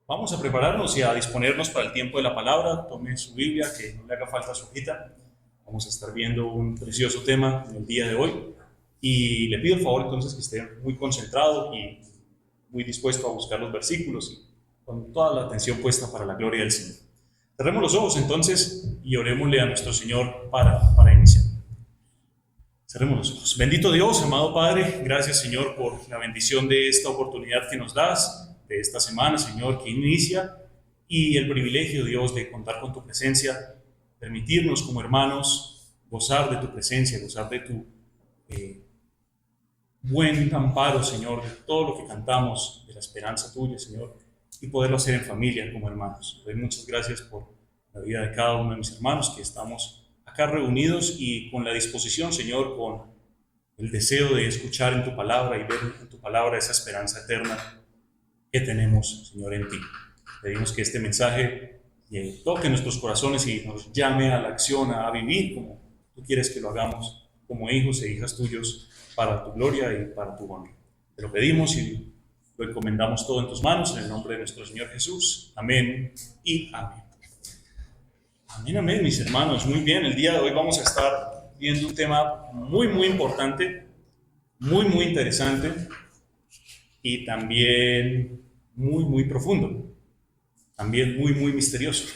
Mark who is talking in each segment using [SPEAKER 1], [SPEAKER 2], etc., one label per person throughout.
[SPEAKER 1] Vamos a prepararnos y a disponernos para el tiempo de la palabra. Tome su Biblia, que no le haga falta su hojita. Vamos a estar viendo un precioso tema en el día de hoy. Y le pido el favor entonces que esté muy concentrado y muy dispuesto a buscar los versículos y con toda la atención puesta para la gloria del Señor. Cerremos los ojos entonces y orémosle a nuestro Señor para iniciar. Cerremos los ojos. Bendito Dios, amado Padre, gracias Señor por la bendición de esta oportunidad que nos das, de esta semana, Señor, que inicia, y el privilegio, Dios, de contar con tu presencia, permitirnos como hermanos gozar de tu presencia, gozar de tu buen amparo, Señor, de todo lo que cantamos, de la esperanza tuya, Señor, y poderlo hacer en familia como hermanos. Doy muchas gracias por la vida de cada uno de mis hermanos que estamos acá reunidos y con la disposición, Señor, con el deseo de escuchar en tu palabra y ver en tu palabra esa esperanza eterna que tenemos, Señor, en ti. Pedimos que este mensaje toque nuestros corazones y nos llame a la acción, a vivir como tú quieres que lo hagamos, como hijos e hijas tuyos, para tu gloria y para tu honra. Te lo pedimos y lo encomendamos todo en tus manos, en el nombre de nuestro Señor Jesús. Amén y amén. Amén, amén, mis hermanos. Muy bien, el día de hoy vamos a estar viendo un tema muy, muy importante, muy, muy interesante y también muy, muy profundo, también muy, muy misterioso.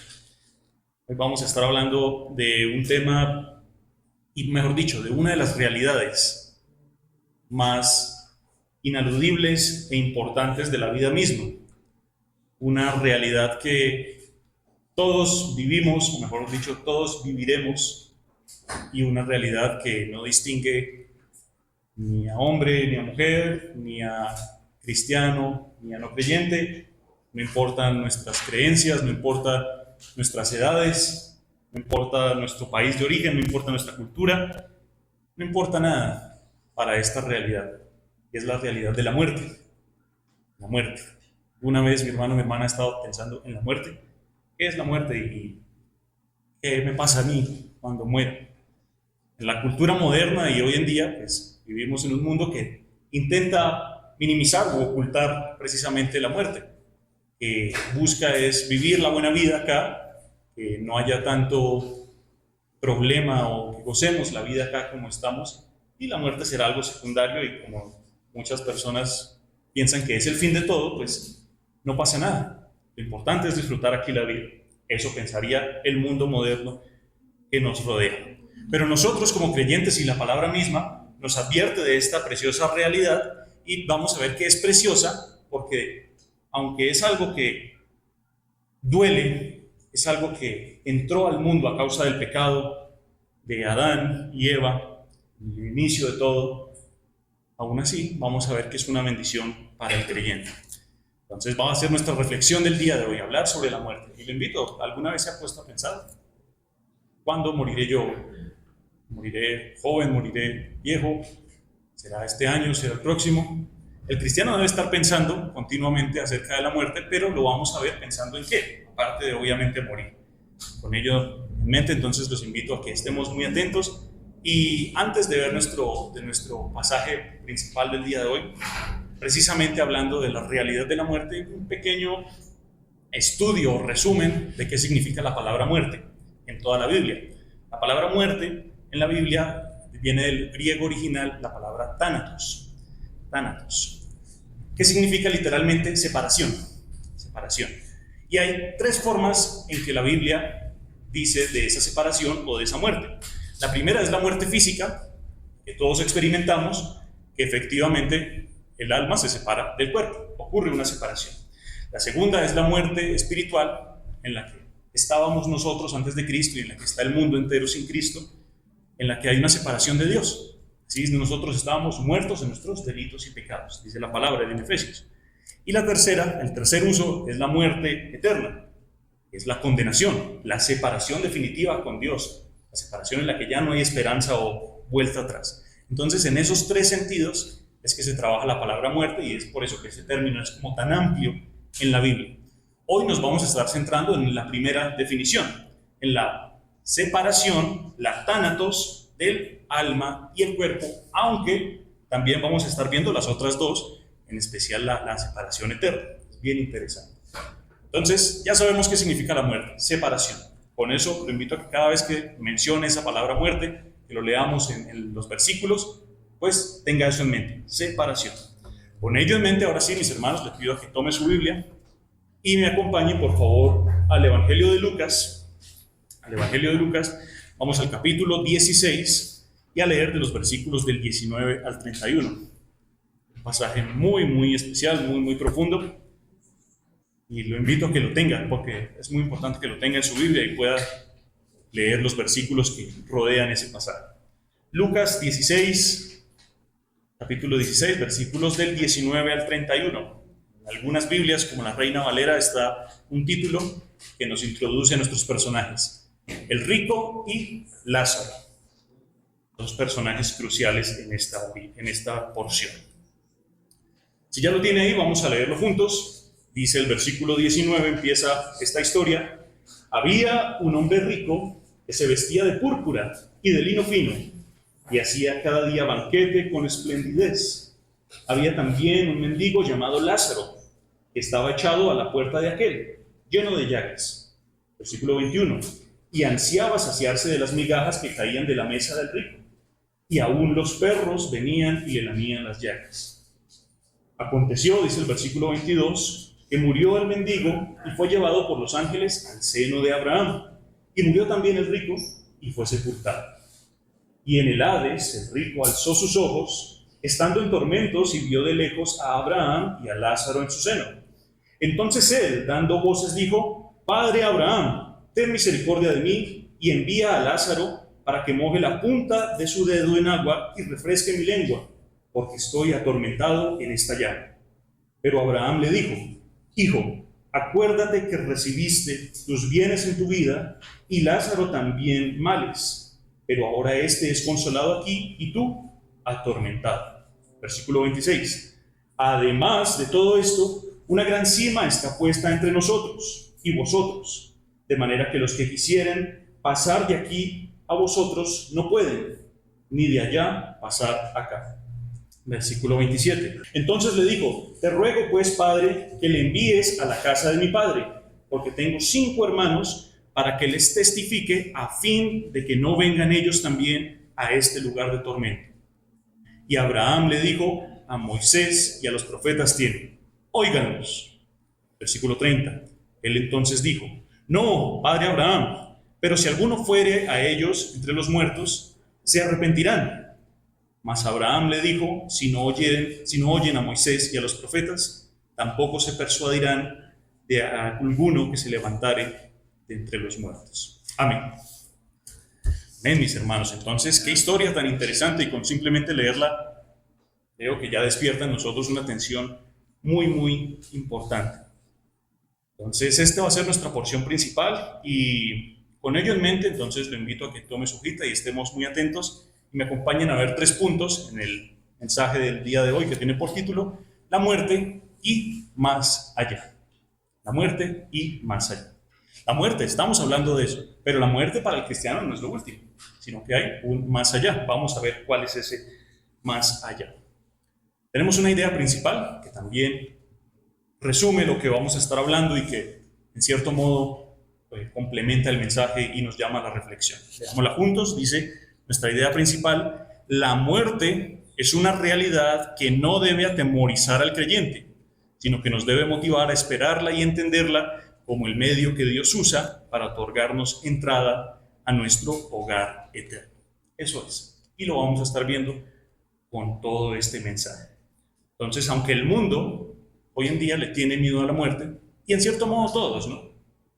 [SPEAKER 1] Hoy vamos a estar hablando de un tema, y mejor dicho, de una de las realidades más inaludibles e importantes de la vida misma. Una realidad que todos vivimos, o mejor dicho, todos viviremos, y una realidad que no distingue ni a hombre, ni a mujer, ni a cristiano, ni a no creyente. No importan nuestras creencias, no importa nuestras edades, no importa nuestro país de origen, no importa nuestra cultura, no importa nada para esta realidad, y es la realidad de la muerte. La muerte. Una vez mi hermano, mi hermana ha estado pensando en la muerte. ¿Qué es la muerte y qué me pasa a mí cuando muero? En la cultura moderna y hoy en día, pues vivimos en un mundo que intenta minimizar o ocultar precisamente la muerte. Que busca es vivir la buena vida acá, que no haya tanto problema o que gocemos la vida acá como estamos, y la muerte será algo secundario, y como muchas personas piensan que es el fin de todo, pues no pasa nada. Lo importante es disfrutar aquí la vida. Eso pensaría el mundo moderno que nos rodea. Pero nosotros como creyentes y la palabra misma nos advierte de esta preciosa realidad, y vamos a ver que es preciosa porque aunque es algo que duele, es algo que entró al mundo a causa del pecado de Adán y Eva, el inicio de todo, aún así vamos a ver que es una bendición para el creyente. Entonces vamos a hacer nuestra reflexión del día de hoy, hablar sobre la muerte. Y le invito, ¿alguna vez se ha puesto a pensar? ¿Cuándo moriré yo? ¿Moriré joven? ¿Moriré viejo? ¿Será este año? ¿Será el próximo? El cristiano debe estar pensando continuamente acerca de la muerte, pero lo vamos a ver pensando en qué, aparte de obviamente morir. Con ello en mente, entonces los invito a que estemos muy atentos, y antes de ver de nuestro pasaje principal del día de hoy, precisamente hablando de la realidad de la muerte, un pequeño estudio o resumen de qué significa la palabra muerte en toda la Biblia. La palabra muerte en la Biblia viene del griego original, la palabra thanatos. Thanatos, que significa literalmente separación. Separación. Y hay tres formas en que la Biblia dice de esa separación o de esa muerte. La primera es la muerte física, que todos experimentamos, que efectivamente el alma se separa del cuerpo, ocurre una separación. La segunda es la muerte espiritual, en la que estábamos nosotros antes de Cristo y en la que está el mundo entero sin Cristo, en la que hay una separación de Dios. ¿Sí? Nosotros estábamos muertos en nuestros delitos y pecados, dice la palabra en Efesios. Y la tercera, el tercer uso, es la muerte eterna, es la condenación, la separación definitiva con Dios, la separación en la que ya no hay esperanza o vuelta atrás. Entonces, en esos tres sentidos es que se trabaja la palabra muerte, y es por eso que ese término es como tan amplio en la Biblia. Hoy nos vamos a estar centrando en la primera definición, en la separación, la thanatos, del alma y el cuerpo, aunque también vamos a estar viendo las otras dos, en especial la separación eterna. Es bien interesante. Entonces, ya sabemos qué significa la muerte, separación. Con eso lo invito a que cada vez que mencione esa palabra muerte, que lo leamos en los versículos, pues tenga eso en mente, separación. Con ello en mente, ahora sí, mis hermanos, les pido a que tome su Biblia y me acompañen, por favor, al Evangelio de Lucas. Al Evangelio de Lucas, vamos al capítulo 16 y a leer de los versículos del 19 al 31. Un pasaje muy, muy especial, muy, muy profundo. Y lo invito a que lo tenga, porque es muy importante que lo tenga en su Biblia y pueda leer los versículos que rodean ese pasaje. Lucas 16, capítulo 16, versículos del 19 al 31. En algunas Biblias, como la Reina Valera, está un título que nos introduce a nuestros personajes: el rico y Lázaro. Dos personajes cruciales en esta porción. Si ya lo tiene ahí, vamos a leerlo juntos. Dice el versículo 19, empieza esta historia. Había un hombre rico que se vestía de púrpura y de lino fino, y hacía cada día banquete con esplendidez. Había también un mendigo llamado Lázaro, que estaba echado a la puerta de aquel, lleno de llagas. Versículo 21. Y ansiaba saciarse de las migajas que caían de la mesa del rico, y aún los perros venían y le lamían las llagas. Aconteció, dice el versículo 22, que murió el mendigo y fue llevado por los ángeles al seno de Abraham. Y murió también el rico y fue sepultado. Y en el Hades el rico alzó sus ojos, estando en tormentos, y vio de lejos a Abraham y a Lázaro en su seno. Entonces él, dando voces, dijo: Padre Abraham, ten misericordia de mí, y envía a Lázaro para que moje la punta de su dedo en agua y refresque mi lengua, porque estoy atormentado en esta llama. Pero Abraham le dijo: Hijo, acuérdate que recibiste tus bienes en tu vida, y Lázaro también males, pero ahora éste es consolado aquí y tú atormentado. Versículo 26. Además de todo esto, una gran sima está puesta entre nosotros y vosotros, de manera que los que quisieren pasar de aquí a vosotros no pueden, ni de allá pasar acá. Versículo 27. Entonces le dijo: Te ruego pues, Padre, que le envíes a la casa de mi padre, porque tengo 5 hermanos, para que les testifique, a fin de que no vengan ellos también a este lugar de tormento. Y Abraham le dijo: A Moisés y a los profetas tienen, óiganlos. Versículo 30. Él entonces dijo: No, Padre Abraham, pero si alguno fuere a ellos entre los muertos, se arrepentirán. Mas Abraham le dijo: si no oyen a Moisés y a los profetas, tampoco se persuadirán de alguno que se levantare de entre los muertos. Amén. Amén, mis hermanos. Entonces, qué historia tan interesante, y con simplemente leerla, creo que ya despierta en nosotros una atención muy, muy importante. Entonces, esta va a ser nuestra porción principal, y con ello en mente, entonces lo invito a que tome su hojita y estemos muy atentos y me acompañen a ver 3 puntos en el mensaje del día de hoy, que tiene por título: la muerte y más allá. La muerte y más allá. La muerte, estamos hablando de eso, pero la muerte para el cristiano no es lo último, sino que hay un más allá. Vamos a ver cuál es ese más allá. Tenemos una idea principal que también resume lo que vamos a estar hablando y que, en cierto modo, complementa el mensaje y nos llama a la reflexión. Leámosla juntos. Dice nuestra idea principal: la muerte es una realidad que no debe atemorizar al creyente, sino que nos debe motivar a esperarla y entenderla como el medio que Dios usa para otorgarnos entrada a nuestro hogar eterno. Eso es. Y lo vamos a estar viendo con todo este mensaje. Entonces, aunque el mundo hoy en día le tiene miedo a la muerte, y en cierto modo todos, ¿no?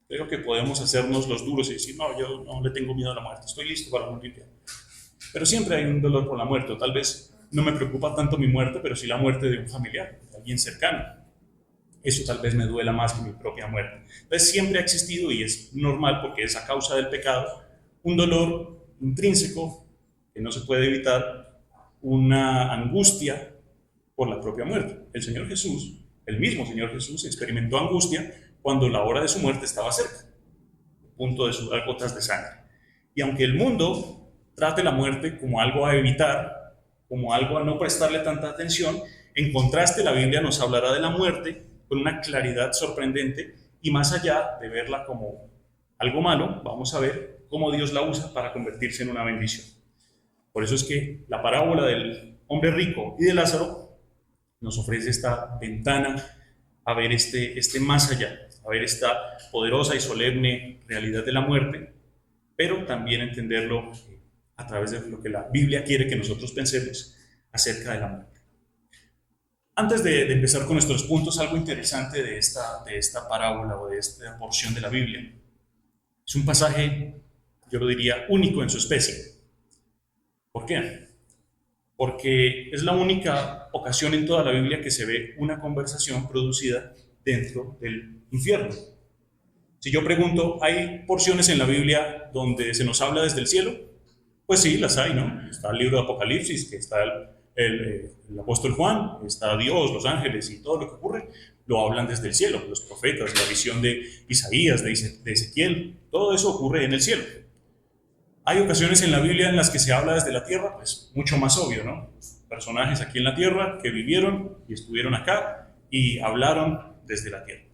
[SPEAKER 1] Creo que podemos hacernos los duros y decir: no, yo no le tengo miedo a la muerte, estoy listo para morir. Pero siempre hay un dolor por la muerte, o tal vez no me preocupa tanto mi muerte, pero sí la muerte de un familiar, de alguien cercano. Eso tal vez me duela más que mi propia muerte. Entonces siempre ha existido, y es normal porque es a causa del pecado, un dolor intrínseco que no se puede evitar, una angustia por la propia muerte. El Señor Jesús, el mismo Señor Jesús, experimentó angustia cuando la hora de su muerte estaba cerca, a punto de sudar gotas de sangre. Y aunque el mundo trate la muerte como algo a evitar, como algo a no prestarle tanta atención, en contraste la Biblia nos hablará de la muerte con una claridad sorprendente y más allá de verla como algo malo, vamos a ver cómo Dios la usa para convertirse en una bendición. Por eso es que la parábola del hombre rico y de Lázaro nos ofrece esta ventana a ver este más allá, a ver esta poderosa y solemne realidad de la muerte, pero también entenderlo a través de lo que la Biblia quiere que nosotros pensemos acerca de la muerte. Antes de empezar con nuestros puntos, algo interesante de esta parábola o de esta porción de la Biblia. Es un pasaje, yo lo diría, único en su especie. ¿Por qué? Porque es la única ocasión en toda la Biblia que se ve una conversación producida dentro del infierno. Si yo pregunto, ¿hay porciones en la Biblia donde se nos habla desde el cielo? Pues sí, las hay, ¿no? Está el libro de Apocalipsis, que está el apóstol Juan, está Dios, los ángeles y todo lo que ocurre, lo hablan desde el cielo. Los profetas, la visión de Isaías, de Ezequiel, todo eso ocurre en el cielo. Hay ocasiones en la Biblia en las que se habla desde la tierra, pues mucho más obvio, ¿no? Personajes aquí en la tierra que vivieron y estuvieron acá y hablaron desde la tierra.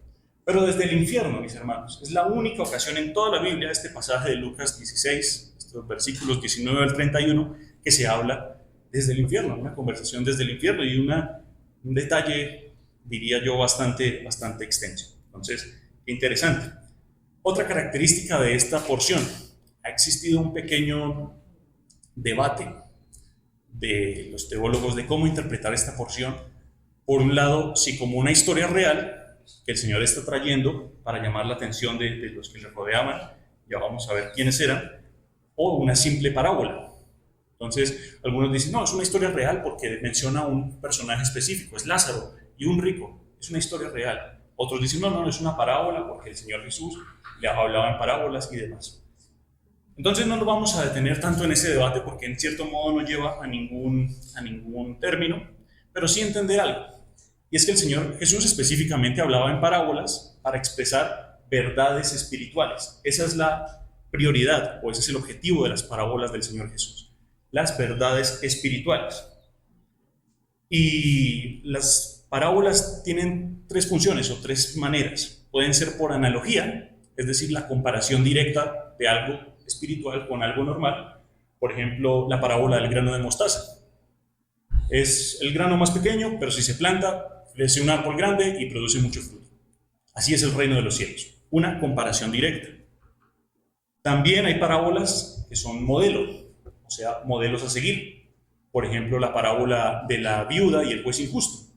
[SPEAKER 1] Pero desde el infierno, mis hermanos, es la única ocasión en toda la Biblia, este pasaje de Lucas 16, estos versículos 19 al 31, que se habla desde el infierno, una conversación desde el infierno y un detalle, diría yo, bastante extenso. Entonces, qué interesante. Otra característica de esta porción: ha existido un pequeño debate de los teólogos de cómo interpretar esta porción. Por un lado, si como una historia real que el Señor está trayendo para llamar la atención de los que le rodeaban, ya vamos a ver quiénes eran, o una simple parábola. Entonces, algunos dicen, no, es una historia real porque menciona un personaje específico, es Lázaro y un rico, es una historia real. Otros dicen, no, es una parábola porque el Señor Jesús le hablaba en parábolas y demás. Entonces no nos vamos a detener tanto en ese debate porque en cierto modo no lleva a ningún término, pero sí entender algo. Y es que el Señor Jesús específicamente hablaba en parábolas para expresar verdades espirituales. Esa es la prioridad, o ese es el objetivo de las parábolas del Señor Jesús. Las verdades espirituales. Y las parábolas tienen tres funciones o tres maneras. Pueden ser por analogía, es decir, la comparación directa de algo espiritual con algo normal. Por ejemplo, la parábola del grano de mostaza. Es el grano más pequeño, pero si se planta, crece un árbol grande y produce mucho fruto. Así es el reino de los cielos. Una comparación directa. También hay parábolas que son modelos, o sea, modelos a seguir. Por ejemplo, la parábola de la viuda y el juez injusto.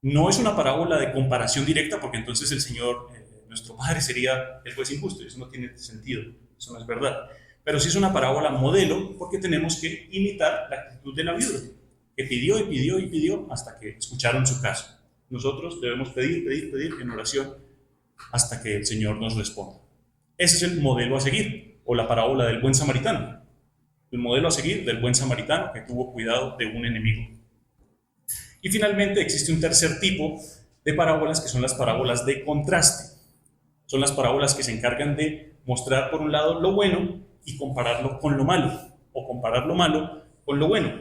[SPEAKER 1] No es una parábola de comparación directa porque entonces el Señor, nuestro Padre, sería el juez injusto. Eso no tiene sentido, eso no es verdad. Pero sí es una parábola modelo porque tenemos que imitar la actitud de la viuda, que pidió y pidió y pidió hasta que escucharon su caso. Nosotros debemos pedir en oración hasta que el Señor nos responda. Ese es el modelo a seguir, o la parábola del buen samaritano. El modelo a seguir del buen samaritano que tuvo cuidado de un enemigo. Y finalmente existe un tercer tipo de parábolas que son las parábolas de contraste. Son las parábolas que se encargan de mostrar por un lado lo bueno y compararlo con lo malo, o comparar lo malo con lo bueno.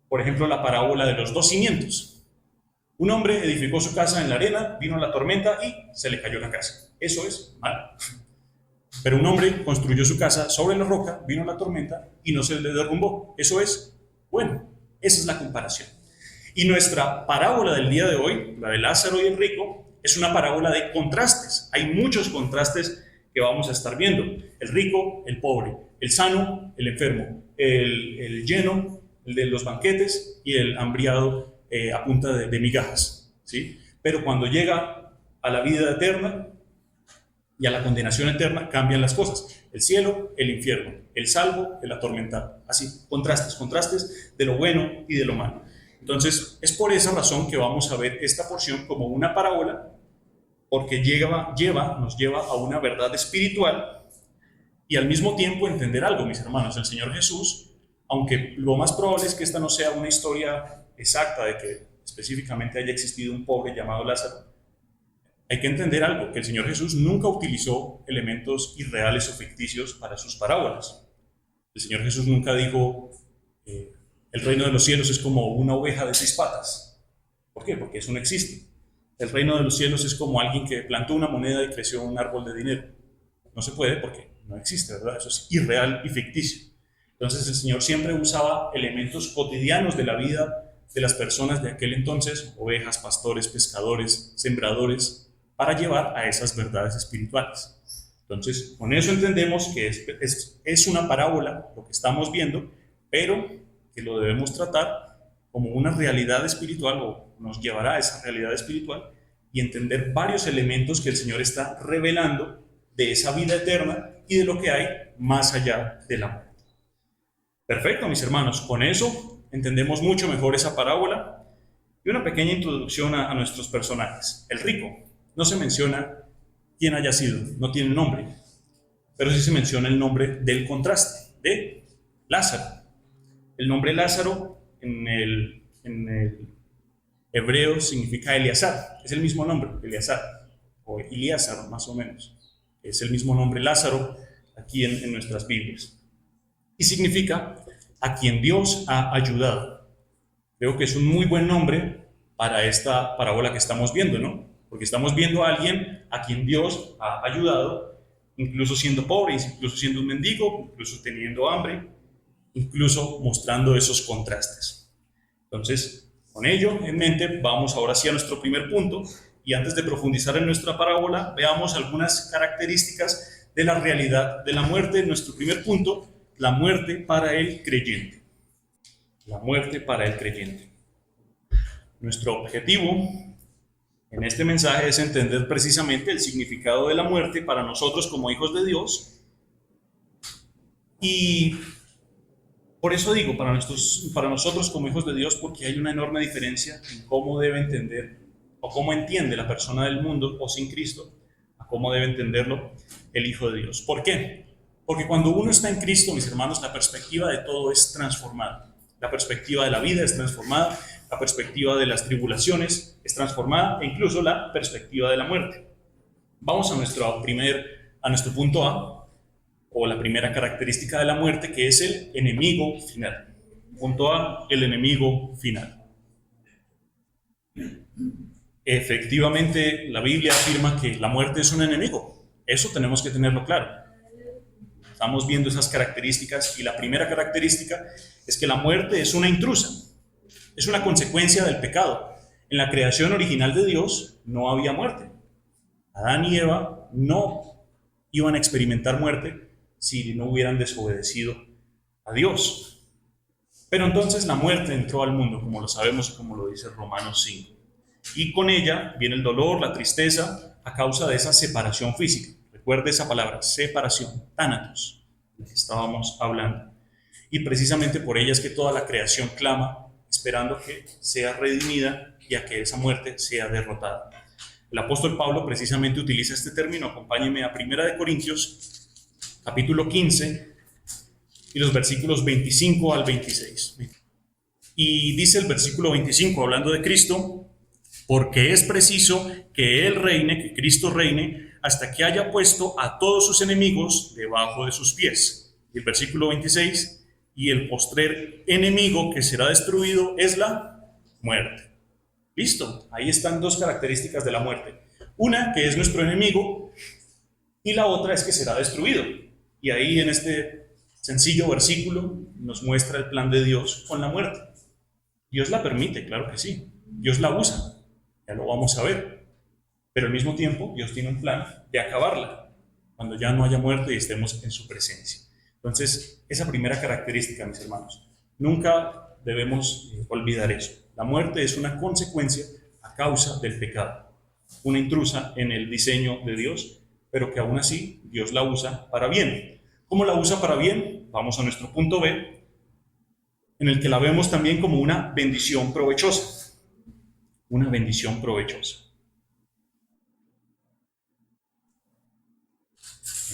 [SPEAKER 1] Por ejemplo, la parábola de los dos cimientos. Un hombre edificó su casa en la arena, vino la tormenta y se le cayó la casa. Eso es malo. Pero un hombre construyó su casa sobre la roca, vino la tormenta y no se le derrumbó. Eso es bueno. Esa es la comparación. Y nuestra parábola del día de hoy, la de Lázaro y el rico, es una parábola de contrastes. Hay muchos contrastes que vamos a estar viendo. El rico, el pobre, el sano, el enfermo, el lleno, el de los banquetes, y el hambriado a punta de migajas, ¿sí? Pero cuando llega a la vida eterna y a la condenación eterna, cambian las cosas. El cielo, el infierno, el salvo, el atormentado. Así, contrastes de lo bueno y de lo malo. Entonces, es por esa razón que vamos a ver esta porción como una parábola, porque nos lleva a una verdad espiritual y al mismo tiempo entender algo, mis hermanos. El Señor Jesús, aunque lo más probable es que esta no sea una historia exacta de que específicamente haya existido un pobre llamado Lázaro, hay que entender algo, que el Señor Jesús nunca utilizó elementos irreales o ficticios para sus parábolas. El Señor Jesús nunca dijo, el reino de los cielos es como una oveja de 6 patas. ¿Por qué? Porque eso no existe. El reino de los cielos es como alguien que plantó una moneda y creció un árbol de dinero. No se puede porque no existe, ¿verdad? Eso es irreal y ficticio. Entonces el Señor siempre usaba elementos cotidianos de la vida de las personas de aquel entonces, ovejas, pastores, pescadores, sembradores, para llevar a esas verdades espirituales. Entonces, con eso entendemos que es una parábola lo que estamos viendo, pero que lo debemos tratar como una realidad espiritual, o nos llevará a esa realidad espiritual, y entender varios elementos que el Señor está revelando de esa vida eterna y de lo que hay más allá de la muerte. Perfecto, mis hermanos, con eso entendemos mucho mejor esa parábola y una pequeña introducción a nuestros personajes. El rico, no se menciona quién haya sido, no tiene nombre, pero sí se menciona el nombre del contraste, de Lázaro. El nombre Lázaro en el hebreo significa Eleazar, es el mismo nombre, Eleazar, o Elíasar más o menos. Es el mismo nombre Lázaro aquí en nuestras Biblias. Y significa a quien Dios ha ayudado. Creo que es un muy buen nombre para esta parábola que estamos viendo, ¿no? Porque estamos viendo a alguien a quien Dios ha ayudado, incluso siendo pobre, incluso siendo un mendigo, incluso teniendo hambre, incluso mostrando esos contrastes. Entonces, con ello en mente, vamos ahora sí a nuestro primer punto, y antes de profundizar en nuestra parábola, veamos algunas características de la realidad de la muerte. En nuestro primer punto, la muerte para el creyente. La muerte para el creyente. Nuestro objetivo en este mensaje es entender precisamente el significado de la muerte para nosotros como hijos de Dios, y por eso digo, para nosotros como hijos de Dios, porque hay una enorme diferencia en cómo debe entender o cómo entiende la persona del mundo o sin Cristo, a cómo debe entenderlo el Hijo de Dios. ¿Por qué? Porque cuando uno está en Cristo, mis hermanos, la perspectiva de todo es transformada. La perspectiva de la vida es transformada, la perspectiva de las tribulaciones es transformada, e incluso la perspectiva de la muerte. Vamos a nuestro punto A, o la primera característica de la muerte, que es el enemigo final. Punto A, el enemigo final. Efectivamente, la Biblia afirma que la muerte es un enemigo. Eso tenemos que tenerlo claro. Estamos viendo esas características, y la primera característica es que la muerte es una intrusa, es una consecuencia del pecado. En la creación original de Dios no había muerte. Adán y Eva no iban a experimentar muerte si no hubieran desobedecido a Dios. Pero entonces la muerte entró al mundo, como lo sabemos y como lo dice Romanos 5. Y con ella viene el dolor, la tristeza, a causa de esa separación física. Recuerde esa palabra, separación, tánatos, de la que estábamos hablando. Y precisamente por ella es que toda la creación clama, esperando que sea redimida y a que esa muerte sea derrotada. El apóstol Pablo precisamente utiliza este término. Acompáñenme a 1 Corintios, capítulo 15, y los versículos 25 al 26. Y dice el versículo 25, hablando de Cristo: porque es preciso que Él reine, que Cristo reine, hasta que haya puesto a todos sus enemigos debajo de sus pies. Y el versículo 26, y el postrer enemigo que será destruido es la muerte. Listo, ahí están dos características de la muerte. Una, que es nuestro enemigo, y la otra es que será destruido. Y ahí en este sencillo versículo nos muestra el plan de Dios con la muerte. Dios la permite, claro que sí. Dios la usa, ya lo vamos a ver. Pero al mismo tiempo, Dios tiene un plan de acabarla, cuando ya no haya muerte y estemos en su presencia. Entonces, esa primera característica, mis hermanos, nunca debemos olvidar eso. La muerte es una consecuencia a causa del pecado, una intrusa en el diseño de Dios, pero que aún así Dios la usa para bien. ¿Cómo la usa para bien? Vamos a nuestro punto B, en el que la vemos también como una bendición provechosa. Una bendición provechosa.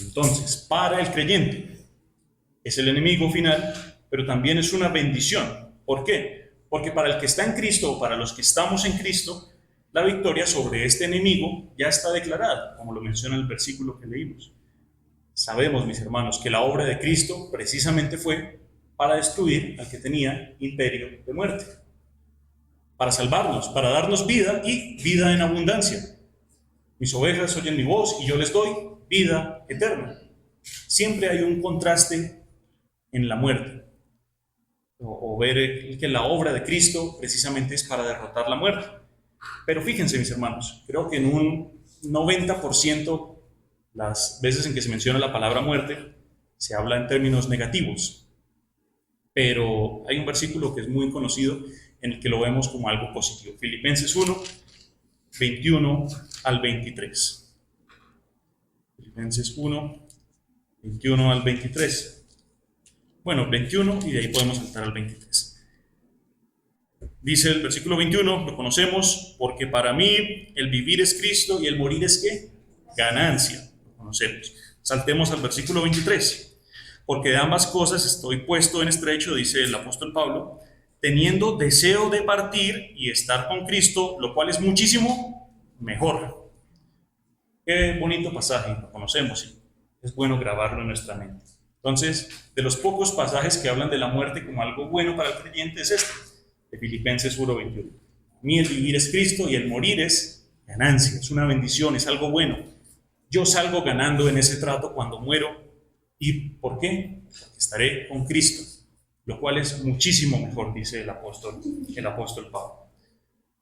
[SPEAKER 1] Entonces, para el creyente, es el enemigo final, pero también es una bendición. ¿Por qué? Porque para el que está en Cristo, o para los que estamos en Cristo, la victoria sobre este enemigo ya está declarada, como lo menciona el versículo que leímos. Sabemos, mis hermanos, que la obra de Cristo precisamente fue para destruir al que tenía imperio de muerte. para salvarnos, para darnos vida y vida en abundancia. Mis ovejas oyen mi voz y yo les doy vida eterna. Siempre hay un contraste en la muerte. O ver que la obra de Cristo precisamente es para derrotar la muerte. Pero fíjense, mis hermanos, creo que en un 90% las veces en que se menciona la palabra muerte, se habla en términos negativos. Pero hay un versículo que es muy conocido en el que lo vemos como algo positivo. Filipenses 1, 21 al 23. Filipenses 1, 21 al 23. Bueno, 21 y de ahí podemos saltar al 23. Dice el versículo 21, lo conocemos, porque para mí el vivir es Cristo y el morir es ¿qué? Ganancia. Lo conocemos. Saltemos al versículo 23. Porque de ambas cosas estoy puesto en estrecho, dice el apóstol Pablo, teniendo deseo de partir y estar con Cristo, lo cual es muchísimo mejor. Qué bonito pasaje, lo conocemos y es bueno grabarlo en nuestra mente. Entonces, de los pocos pasajes que hablan de la muerte como algo bueno para el creyente es este, de Filipenses 1:21. A mí el vivir es Cristo y el morir es ganancia, es una bendición, es algo bueno. Yo salgo ganando en ese trato cuando muero. ¿Y por qué? Porque estaré con Cristo, lo cual es muchísimo mejor, dice el apóstol Pablo.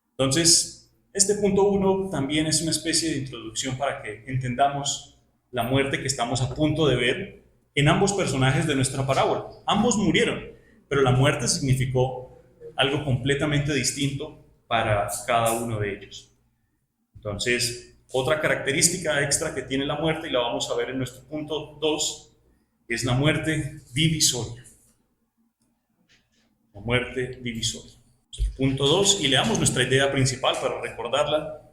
[SPEAKER 1] Entonces, este punto 1 también es una especie de introducción para que entendamos la muerte que estamos a punto de ver en ambos personajes de nuestra parábola. Ambos murieron, pero la muerte significó algo completamente distinto para cada uno de ellos. Entonces, otra característica extra que tiene la muerte, y la vamos a ver en nuestro punto 2, es la muerte divisoria. La muerte divisoria. El punto 2, y leamos nuestra idea principal para recordarla.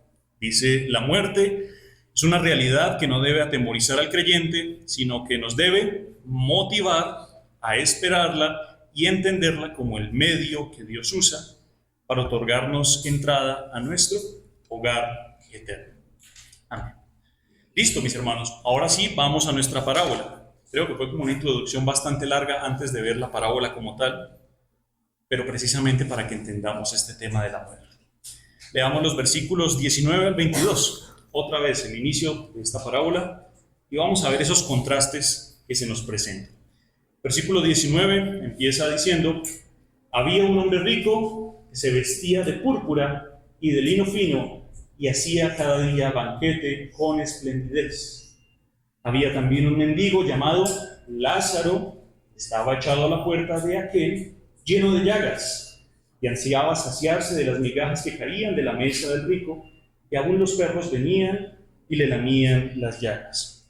[SPEAKER 1] Dice, la muerte es una realidad que no debe atemorizar al creyente, sino que nos debe motivar a esperarla y entenderla como el medio que Dios usa para otorgarnos entrada a nuestro hogar eterno. Amén. Listo, mis hermanos. Ahora sí, vamos a nuestra parábola. Creo que fue como una introducción bastante larga antes de ver la parábola como tal, pero precisamente para que entendamos este tema de la muerte. Leamos los versículos 19 al 22, otra vez el inicio de esta parábola, y vamos a ver esos contrastes que se nos presentan. Versículo 19 empieza diciendo, había un hombre rico que se vestía de púrpura y de lino fino y hacía cada día banquete con esplendidez. Había también un mendigo llamado Lázaro, estaba echado a la puerta de aquel, lleno de llagas, y ansiaba saciarse de las migajas que caían de la mesa del rico, y aún los perros venían y le lamían las llagas.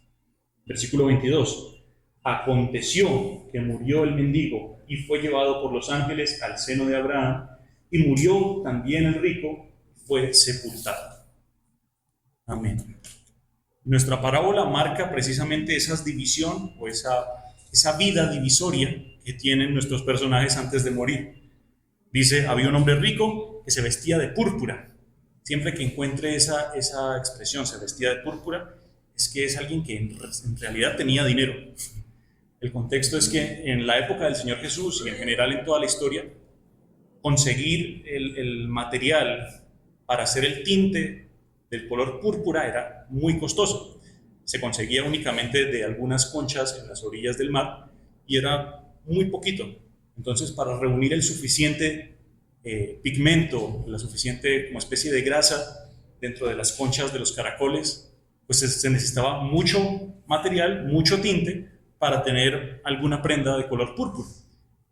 [SPEAKER 1] Versículo 22. Aconteció que murió el mendigo y fue llevado por los ángeles al seno de Abraham, y murió también el rico y fue sepultado. Amén. Nuestra parábola marca precisamente esa división o esa vida divisoria que tienen nuestros personajes antes de morir. Dice, había un hombre rico que se vestía de púrpura. Siempre que encuentre esa expresión, se vestía de púrpura, es que es alguien que en realidad tenía dinero. El contexto es que en la época del Señor Jesús y en general en toda la historia, conseguir el material para hacer el tinte del color púrpura era muy costoso. Se conseguía únicamente de algunas conchas en las orillas del mar y era muy poquito. Entonces, para reunir el suficiente pigmento, la suficiente como especie de grasa dentro de las conchas de los caracoles, pues se necesitaba mucho material, mucho tinte para tener alguna prenda de color púrpura.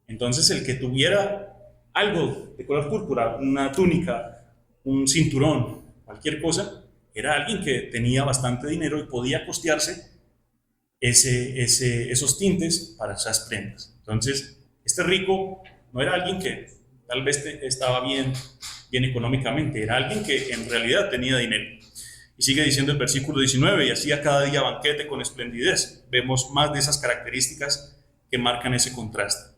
[SPEAKER 1] Entonces, el que tuviera algo de color púrpura, una túnica, un cinturón, cualquier cosa, era alguien que tenía bastante dinero y podía costearse esos tintes para esas prendas. Entonces, este rico no era alguien que tal vez estaba bien económicamente, era alguien que en realidad tenía dinero. Y sigue diciendo el versículo 19, y hacía cada día banquete con esplendidez. Vemos más de esas características que marcan ese contraste.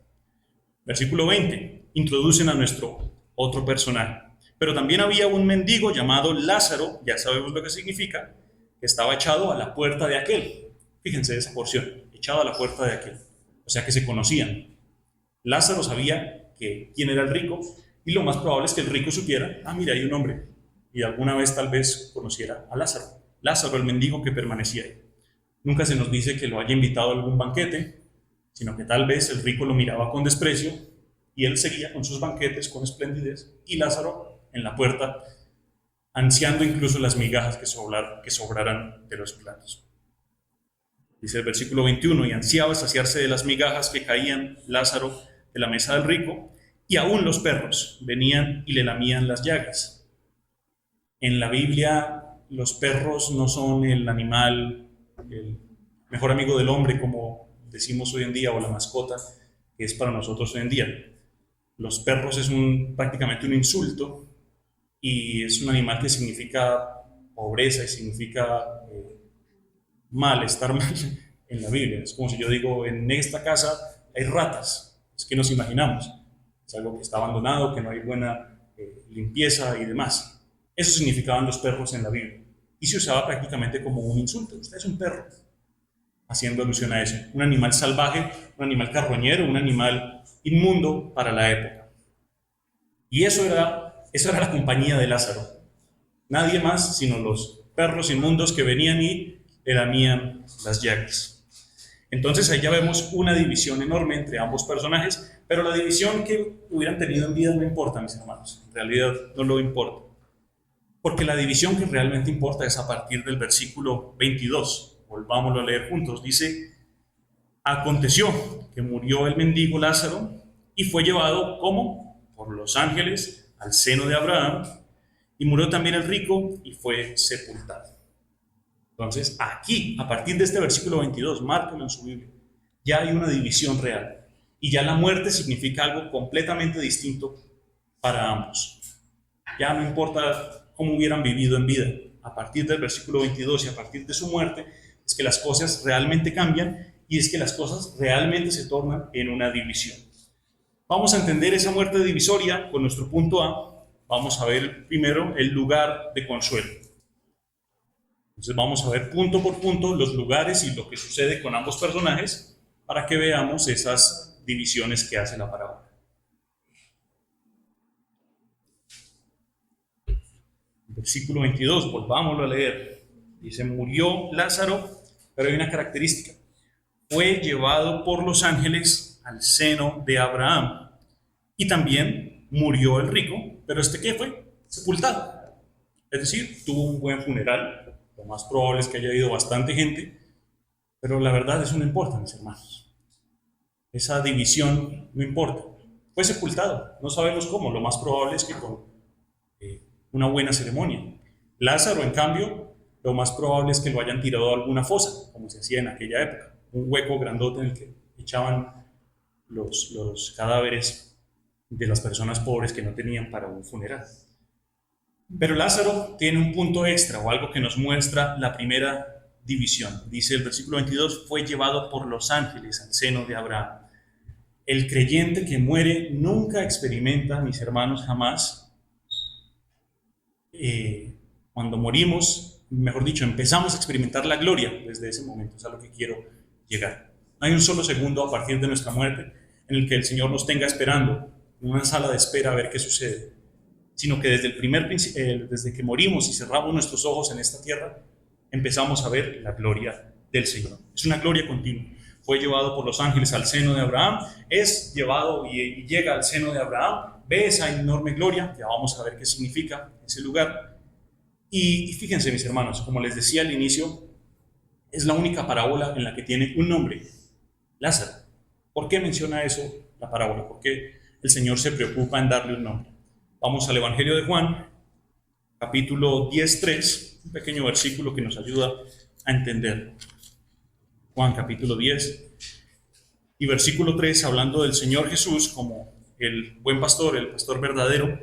[SPEAKER 1] Versículo 20, introducen a nuestro otro personaje. Pero también había un mendigo llamado Lázaro, ya sabemos lo que significa, que estaba echado a la puerta de aquel. Fíjense esa porción, echado a la puerta de aquel. O sea que se conocían. Lázaro sabía quién era el rico Y lo más probable es que el rico supiera, mira, hay un hombre, y alguna vez tal vez conociera a Lázaro. Lázaro, el mendigo que permanecía ahí. Nunca se nos dice que lo haya invitado a algún banquete, sino que tal vez el rico lo miraba con desprecio y él seguía con sus banquetes con esplendidez, y Lázaro en la puerta, ansiando incluso las migajas que sobraran de los platos. Dice el versículo 21, y ansiaba saciarse de las migajas que caían Lázaro de la mesa del rico, y aún los perros venían y le lamían las llagas. En la Biblia, los perros no son el animal, el mejor amigo del hombre, como decimos hoy en día, o la mascota que es para nosotros hoy en día. Los perros es prácticamente un insulto, y es un animal que significa pobreza y significa mal, estar mal en la Biblia. Es como si yo digo, en esta casa hay ratas. Es que nos imaginamos. Es algo que está abandonado, que no hay buena limpieza y demás. Eso significaban los perros en la Biblia. Y se usaba prácticamente como un insulto. Usted es un perro, haciendo alusión a eso. Un animal salvaje, un animal carroñero, un animal inmundo para la época. Y eso era la compañía de Lázaro. Nadie más sino los perros inmundos que venían y le lamían las llagas. Entonces ahí ya vemos una división enorme entre ambos personajes, pero la división que hubieran tenido en vida no importa, mis hermanos. En realidad no lo importa. Porque la división que realmente importa es a partir del versículo 22. Volvámoslo a leer juntos. Dice, aconteció que murió el mendigo Lázaro y fue llevado, ¿cómo? Por los ángeles al seno de Abraham, y murió también el rico y fue sepultado. Entonces, aquí, a partir de este versículo 22, márquenlo en su Biblia, ya hay una división real. Y ya la muerte significa algo completamente distinto para ambos. Ya no importa cómo hubieran vivido en vida. A partir del versículo 22 y a partir de su muerte, es que las cosas realmente cambian y es que las cosas realmente se tornan en una división. Vamos a entender esa muerte divisoria con nuestro punto A. Vamos a ver primero el lugar de consuelo. Entonces vamos a ver punto por punto los lugares y lo que sucede con ambos personajes para que veamos esas divisiones que hace la parábola. Versículo 22, volvámoslo a leer. Dice, murió Lázaro, pero hay una característica. Fue llevado por los ángeles al seno de Abraham. Y también murió el rico, pero ¿qué fue? Sepultado. Es decir, tuvo un buen funeral. Lo más probable es que haya ido bastante gente, pero la verdad eso no importa, mis hermanos. Esa división no importa. Fue sepultado, no sabemos cómo, lo más probable es que con una buena ceremonia. Lázaro, en cambio, lo más probable es que lo hayan tirado a alguna fosa, como se hacía en aquella época, un hueco grandote en el que echaban los cadáveres de las personas pobres que no tenían para un funeral. Pero Lázaro tiene un punto extra o algo que nos muestra la primera división. Dice el versículo 22, fue llevado por los ángeles al seno de Abraham. El creyente que muere nunca experimenta, mis hermanos, jamás. Cuando morimos, mejor dicho, empezamos a experimentar la gloria desde ese momento. Es a lo que quiero llegar. No hay un solo segundo a partir de nuestra muerte en el que el Señor nos tenga esperando en una sala de espera a ver qué sucede, sino que desde que morimos y cerramos nuestros ojos en esta tierra, empezamos a ver la gloria del Señor. Es una gloria continua. Fue llevado por los ángeles al seno de Abraham, es llevado y llega al seno de Abraham, ve esa enorme gloria, ya vamos a ver qué significa ese lugar. Y fíjense, mis hermanos, como les decía al inicio, es la única parábola en la que tiene un nombre, Lázaro. ¿Por qué menciona eso la parábola? ¿Por qué el Señor se preocupa en darle un nombre? Vamos al Evangelio de Juan, capítulo 10:3, un pequeño versículo que nos ayuda a entender. Juan, capítulo 10, y versículo 3, hablando del Señor Jesús como el buen pastor, el pastor verdadero,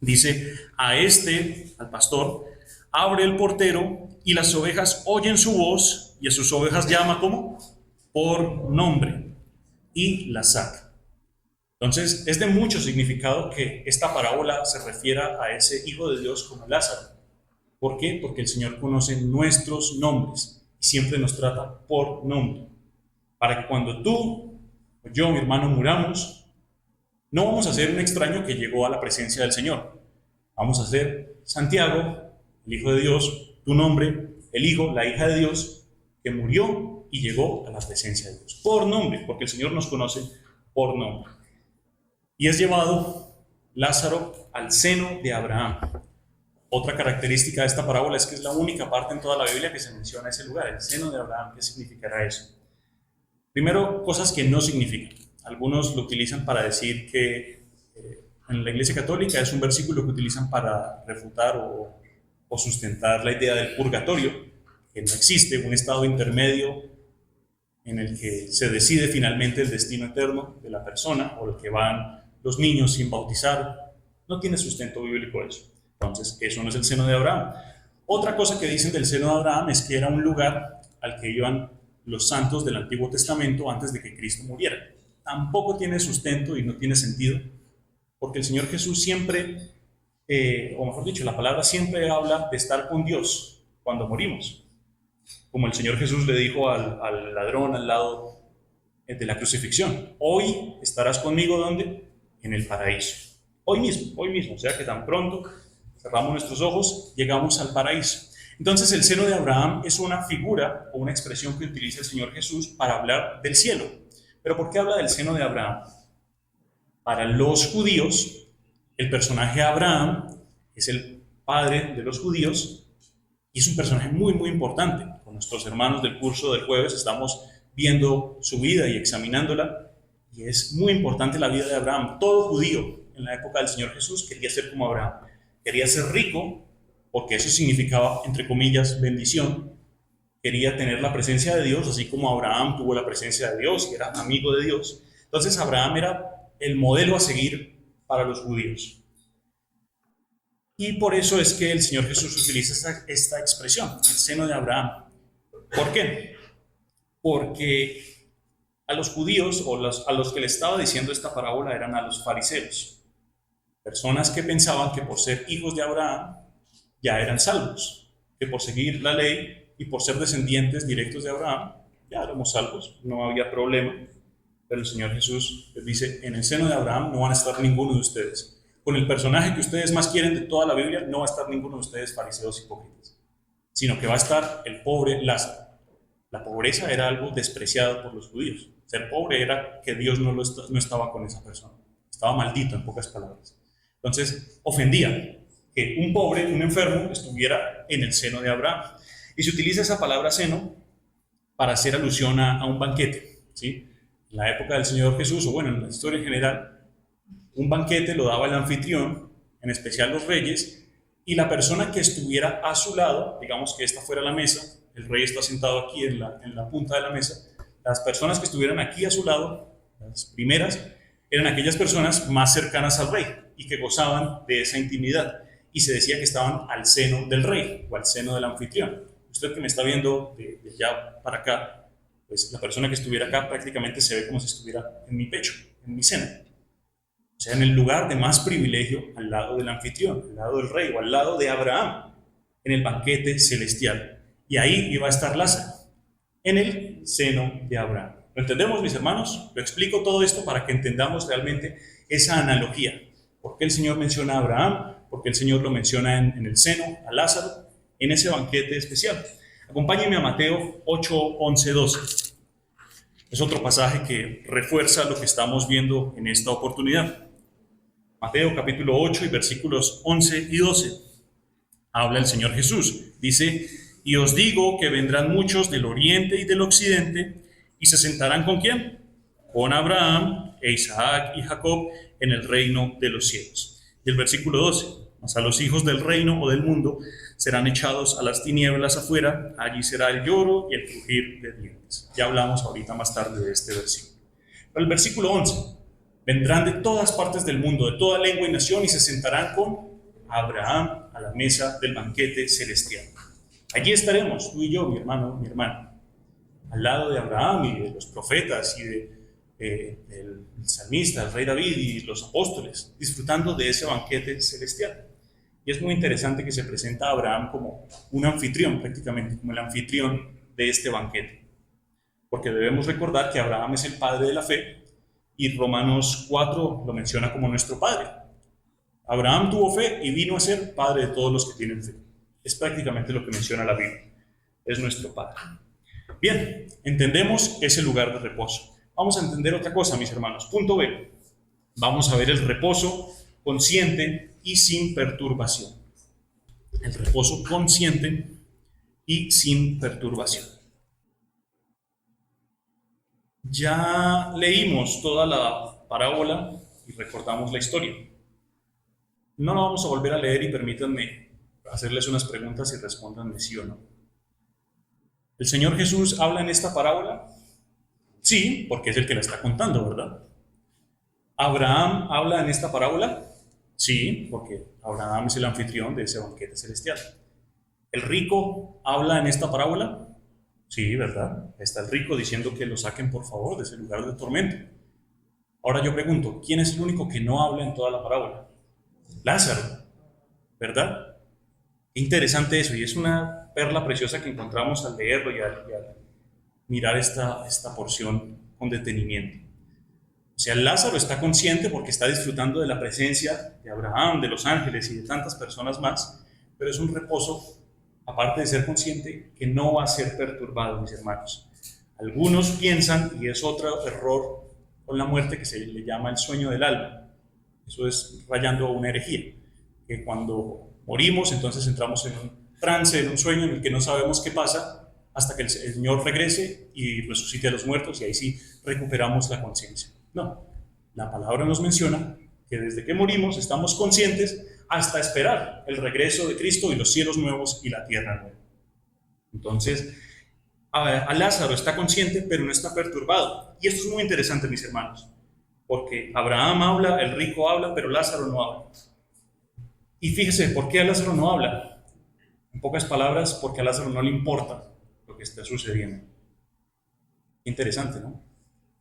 [SPEAKER 1] dice, al pastor, abre el portero y las ovejas oyen su voz y a sus ovejas llama, ¿cómo? Por nombre y las saca. Entonces, es de mucho significado que esta parábola se refiera a ese Hijo de Dios como Lázaro. ¿Por qué? Porque el Señor conoce nuestros nombres y siempre nos trata por nombre. Para que cuando tú o yo, mi hermano, muramos, No vamos a ser un extraño que llegó a la presencia del Señor. Vamos a ser Santiago, el Hijo de Dios, tu nombre, el Hijo, la hija de Dios, que murió y llegó a la presencia de Dios. Por nombre, porque el Señor nos conoce por nombre. Y es llevado Lázaro al seno de Abraham. Otra característica de esta parábola es que es la única parte en toda la Biblia que se menciona ese lugar, el seno de Abraham. ¿Qué significará eso? Primero, cosas que no significan. Algunos lo utilizan para decir que en la Iglesia Católica es un versículo que utilizan para refutar o sustentar la idea del purgatorio, que no existe, un estado intermedio en el que se decide finalmente el destino eterno de la persona, o el que van los niños sin bautizar. No tiene sustento bíblico eso. Entonces, eso no es el seno de Abraham. Otra cosa que dicen del seno de Abraham es que era un lugar al que iban los santos del Antiguo Testamento antes de que Cristo muriera. Tampoco tiene sustento y no tiene sentido, porque el Señor Jesús siempre, o mejor dicho, la palabra siempre habla de estar con Dios cuando morimos. Como el Señor Jesús le dijo al ladrón al lado de la crucifixión: hoy estarás conmigo, ¿dónde? En el paraíso. Hoy mismo, o sea que tan pronto cerramos nuestros ojos, llegamos al paraíso. Entonces el seno de Abraham es una figura o una expresión que utiliza el Señor Jesús para hablar del cielo. ¿Pero por qué habla del seno de Abraham? Para los judíos, el personaje Abraham es el padre de los judíos y es un personaje muy, muy importante. Con nuestros hermanos del curso del jueves estamos viendo su vida y examinándola, y es muy importante la vida de Abraham. Todo judío en la época del Señor Jesús quería ser como Abraham. Quería ser rico, porque eso significaba, entre comillas, bendición. Quería tener la presencia de Dios, así como Abraham tuvo la presencia de Dios y era amigo de Dios. Entonces Abraham era el modelo a seguir para los judíos. Y por eso es que el Señor Jesús utiliza esta expresión, el seno de Abraham. ¿Por qué? Porque a los judíos, o a los que le estaba diciendo esta parábola, eran a los fariseos. Personas que pensaban que por ser hijos de Abraham ya eran salvos, que por seguir la ley y por ser descendientes directos de Abraham ya éramos salvos, no había problema. Pero el Señor Jesús les dice: en el seno de Abraham no van a estar ninguno de ustedes. Con el personaje que ustedes más quieren de toda la Biblia no va a estar ninguno de ustedes fariseos hipócritas, sino que va a estar el pobre Lázaro. La pobreza era algo despreciado por los judíos. Ser pobre era que Dios no estaba con esa persona, estaba maldito, en pocas palabras. Entonces ofendía que un pobre, un enfermo, estuviera en el seno de Abraham. Y se utiliza esa palabra seno para hacer alusión a un banquete, ¿sí? En la época del Señor Jesús, o bueno, en la historia en general, un banquete lo daba el anfitrión, en especial los reyes, y la persona que estuviera a su lado, digamos que esta fuera la mesa, el rey está sentado aquí en la punta de la mesa, las personas que estuvieran aquí a su lado, las primeras, eran aquellas personas más cercanas al rey y que gozaban de esa intimidad, y se decía que estaban al seno del rey o al seno del anfitrión. Usted que me está viendo de allá para acá, pues la persona que estuviera acá prácticamente se ve como si estuviera en mi pecho, en mi seno. O sea, en el lugar de más privilegio, al lado del anfitrión, al lado del rey o al lado de Abraham, en el banquete celestial. Y ahí iba a estar Lázaro, en el seno de Abraham. ¿Lo entendemos, mis hermanos? Lo explico todo esto para que entendamos realmente esa analogía. ¿Por qué el Señor menciona a Abraham? ¿Por qué el Señor lo menciona en el seno a Lázaro, en ese banquete especial? Acompáñenme a Mateo 8, 11, 12. Es otro pasaje que refuerza lo que estamos viendo en esta oportunidad. Mateo capítulo 8 y versículos 11 y 12. Habla el Señor Jesús. Dice: y os digo que vendrán muchos del oriente y del occidente, y se sentarán ¿con quién? Con Abraham e Isaac y Jacob en el reino de los cielos. Y el versículo 12: mas a los hijos del reino o del mundo serán echados a las tinieblas afuera, allí será el lloro y el crujir de dientes. Ya hablamos ahorita más tarde de este versículo. Pero el versículo 11: vendrán de todas partes del mundo, de toda lengua y nación, y se sentarán con Abraham a la mesa del banquete celestial. Allí estaremos, tú y yo, mi hermano, mi hermana, al lado de Abraham y de los profetas y del salmista, el rey David y los apóstoles, disfrutando de ese banquete celestial. Y es muy interesante que se presenta a Abraham como un anfitrión, prácticamente, como el anfitrión de este banquete. Porque debemos recordar que Abraham es el padre de la fe, y Romanos 4 lo menciona como nuestro padre. Abraham tuvo fe y vino a ser padre de todos los que tienen fe. Es prácticamente lo que menciona la Biblia. Es nuestro padre. Bien, entendemos ese lugar de reposo. Vamos a entender otra cosa, mis hermanos. Punto B. Vamos a ver el reposo consciente y sin perturbación. El reposo consciente y sin perturbación. Ya leímos toda la parábola y recordamos la historia. No la vamos a volver a leer y permítanme hacerles unas preguntas y respóndanme sí o no. ¿El Señor Jesús habla en esta parábola? Sí, porque es el que la está contando, ¿verdad? ¿Abraham habla en esta parábola? Sí, porque Abraham es el anfitrión de ese banquete celestial. ¿El rico habla en esta parábola? Sí, ¿verdad? Está el rico diciendo que lo saquen por favor de ese lugar de tormento. Ahora yo pregunto, ¿quién es el único que no habla en toda la parábola? Lázaro, ¿verdad? Qué interesante eso, y es una perla preciosa que encontramos al leerlo y al mirar esta porción con detenimiento. O sea, Lázaro está consciente porque está disfrutando de la presencia de Abraham, de los ángeles y de tantas personas más, pero es un reposo, aparte de ser consciente, que no va a ser perturbado, mis hermanos. Algunos piensan, y es otro error con la muerte, que se le llama el sueño del alma. Eso es rayando a una herejía, que cuando morimos entonces entramos en un trance, en un sueño en el que no sabemos qué pasa hasta que el Señor regrese y resucite a los muertos, y ahí sí recuperamos la conciencia. No, la palabra nos menciona que desde que morimos estamos conscientes hasta esperar el regreso de Cristo y los cielos nuevos y la tierra nueva. Entonces, a Lázaro está consciente, pero no está perturbado. Y esto es muy interesante, mis hermanos, porque Abraham habla, el rico habla, pero Lázaro no habla. Y fíjese, ¿por qué a Lázaro no habla? En pocas palabras, porque a Lázaro no le importa lo que está sucediendo. Interesante, ¿no?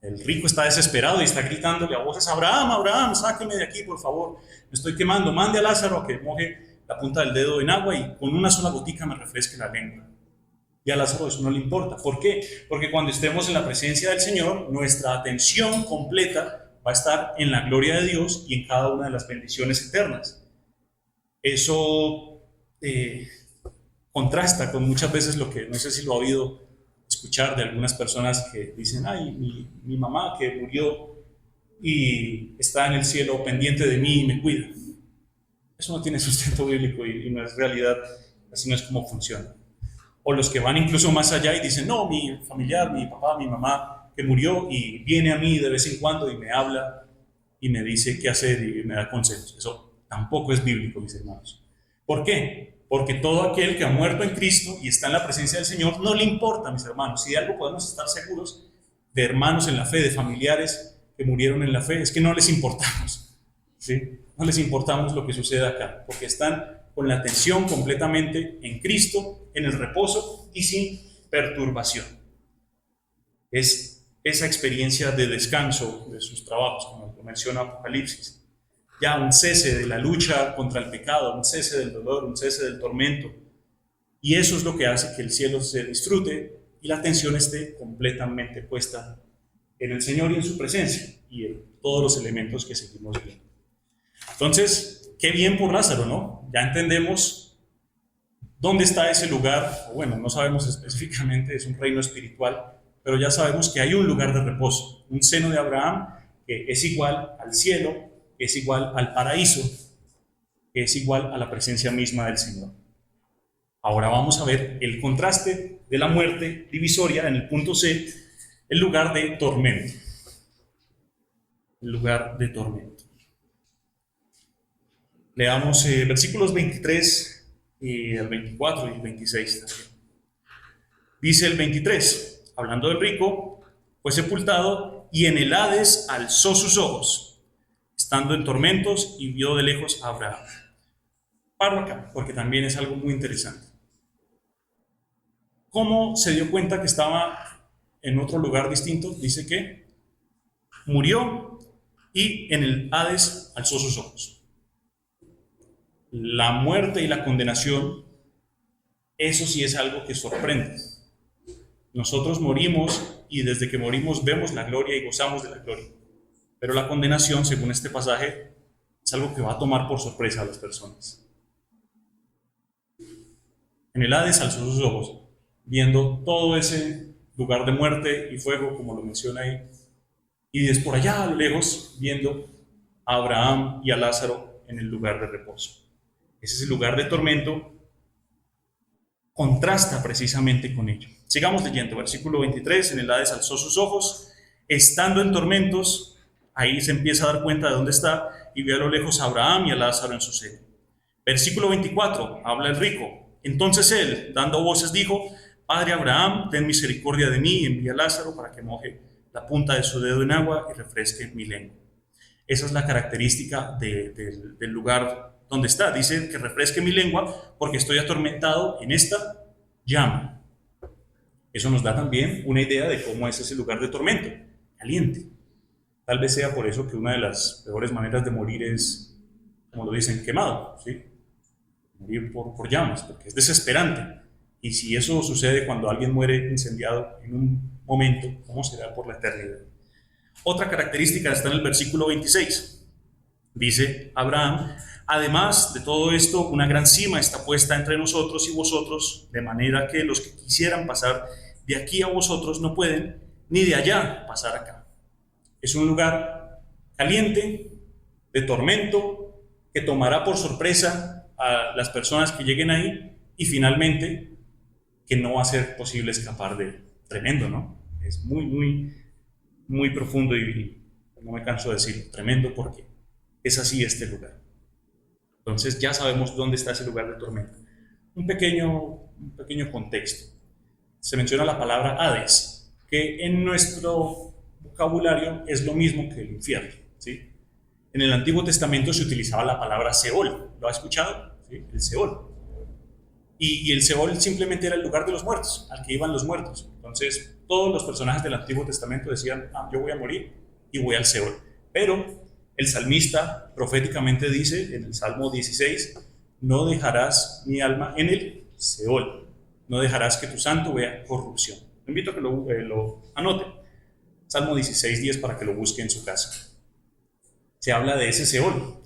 [SPEAKER 1] El rico está desesperado y está gritándole a voces: Abraham, Abraham, sáqueme de aquí, por favor, me estoy quemando, mande a Lázaro a que moje la punta del dedo en agua y con una sola gotica me refresque la lengua. Y a Lázaro eso no le importa. ¿Por qué? Porque cuando estemos en la presencia del Señor, nuestra atención completa va a estar en la gloria de Dios y en cada una de las bendiciones eternas. Eso contrasta con muchas veces lo que, no sé si lo ha oído escuchar de algunas personas que dicen: ay, mi mamá que murió y está en el cielo pendiente de mí y me cuida. Eso no tiene sustento bíblico y no es realidad, así no es como funciona. O los que van incluso más allá y dicen: no, mi familiar, mi papá, mi mamá que murió y viene a mí de vez en cuando y me habla y me dice qué hacer y me da consejos. Eso tampoco es bíblico, mis hermanos. ¿Por qué? Porque todo aquel que ha muerto en Cristo y está en la presencia del Señor no le importa, mis hermanos. Si de algo podemos estar seguros de hermanos en la fe, de familiares que murieron en la fe, es que no les importamos, ¿sí? No les importamos lo que suceda acá, porque están con la atención completamente en Cristo, en el reposo y sin perturbación. Es esa experiencia de descanso de sus trabajos, como lo menciona Apocalipsis. Ya un cese de la lucha contra el pecado, un cese del dolor, un cese del tormento. Y eso es lo que hace que el cielo se disfrute y la atención esté completamente puesta en el Señor y en su presencia y en todos los elementos que seguimos viendo. Entonces, qué bien por Lázaro, ¿no? Ya entendemos dónde está ese lugar, o bueno, no sabemos específicamente, es un reino espiritual, pero ya sabemos que hay un lugar de reposo, un seno de Abraham que es igual al cielo, que es igual al paraíso, que es igual a la presencia misma del Señor. Ahora vamos a ver el contraste de la muerte divisoria en el punto C, el lugar de tormento. El lugar de tormento. Leamos versículos 23 al 24 y 26 también. Dice el 23, hablando del rico, fue sepultado y en el Hades alzó sus ojos, estando en tormentos, y vio de lejos a Abraham. Paro acá, porque también es algo muy interesante. ¿Cómo se dio cuenta que estaba en otro lugar distinto? Dice que murió y en el Hades alzó sus ojos. La muerte y la condenación, eso sí es algo que sorprende. Nosotros morimos y desde que morimos vemos la gloria y gozamos de la gloria. Pero la condenación, según este pasaje, es algo que va a tomar por sorpresa a las personas. En el Hades alzó sus ojos, viendo todo ese lugar de muerte y fuego, como lo menciona ahí, y desde por allá a lo lejos, viendo a Abraham y a Lázaro en el lugar de reposo. Ese es el lugar de tormento, contrasta precisamente con ello. Sigamos leyendo, versículo 23, en el Hades alzó sus ojos, estando en tormentos, ahí se empieza a dar cuenta de dónde está, y ve a lo lejos a Abraham y a Lázaro en su seno. Versículo 24, habla el rico. Entonces él, dando voces, dijo: Padre Abraham, ten misericordia de mí y envía a Lázaro para que moje la punta de su dedo en agua y refresque mi lengua. Esa es la característica del lugar donde está. Dice que refresque mi lengua porque estoy atormentado en esta llama. Eso nos da también una idea de cómo es ese lugar de tormento, caliente. Tal vez sea por eso que una de las peores maneras de morir es, como lo dicen, quemado, ¿sí? Morir por llamas, porque es desesperante. Y si eso sucede cuando alguien muere incendiado en un momento, ¿cómo será por la eternidad? Otra característica está en el versículo 26. Dice Abraham: además de todo esto, una gran cima está puesta entre nosotros y vosotros, de manera que los que quisieran pasar de aquí a vosotros no pueden, ni de allá pasar acá. Es un lugar caliente, de tormento, que tomará por sorpresa a las personas que lleguen ahí, y finalmente que no va a ser posible escapar de él. Tremendo, ¿no? Es muy profundo y no me canso de decirlo, tremendo, porque es así este lugar. Entonces ya sabemos dónde está ese lugar de tormenta. Un pequeño contexto. Se menciona la palabra Hades, que en nuestro vocabulario es lo mismo que el infierno, ¿sí? En el Antiguo Testamento se utilizaba la palabra Seol. ¿Lo ha escuchado? ¿Sí? El Seol. Y el Seol simplemente era el lugar de los muertos, al que iban los muertos. Entonces, todos los personajes del Antiguo Testamento decían: yo voy a morir y voy al Seol. Pero el salmista proféticamente dice en el Salmo 16: no dejarás mi alma en el Seol, no dejarás que tu santo vea corrupción. Te invito a que lo anote. Salmo 16:10 para que lo busque en su casa. Se habla de ese Seol,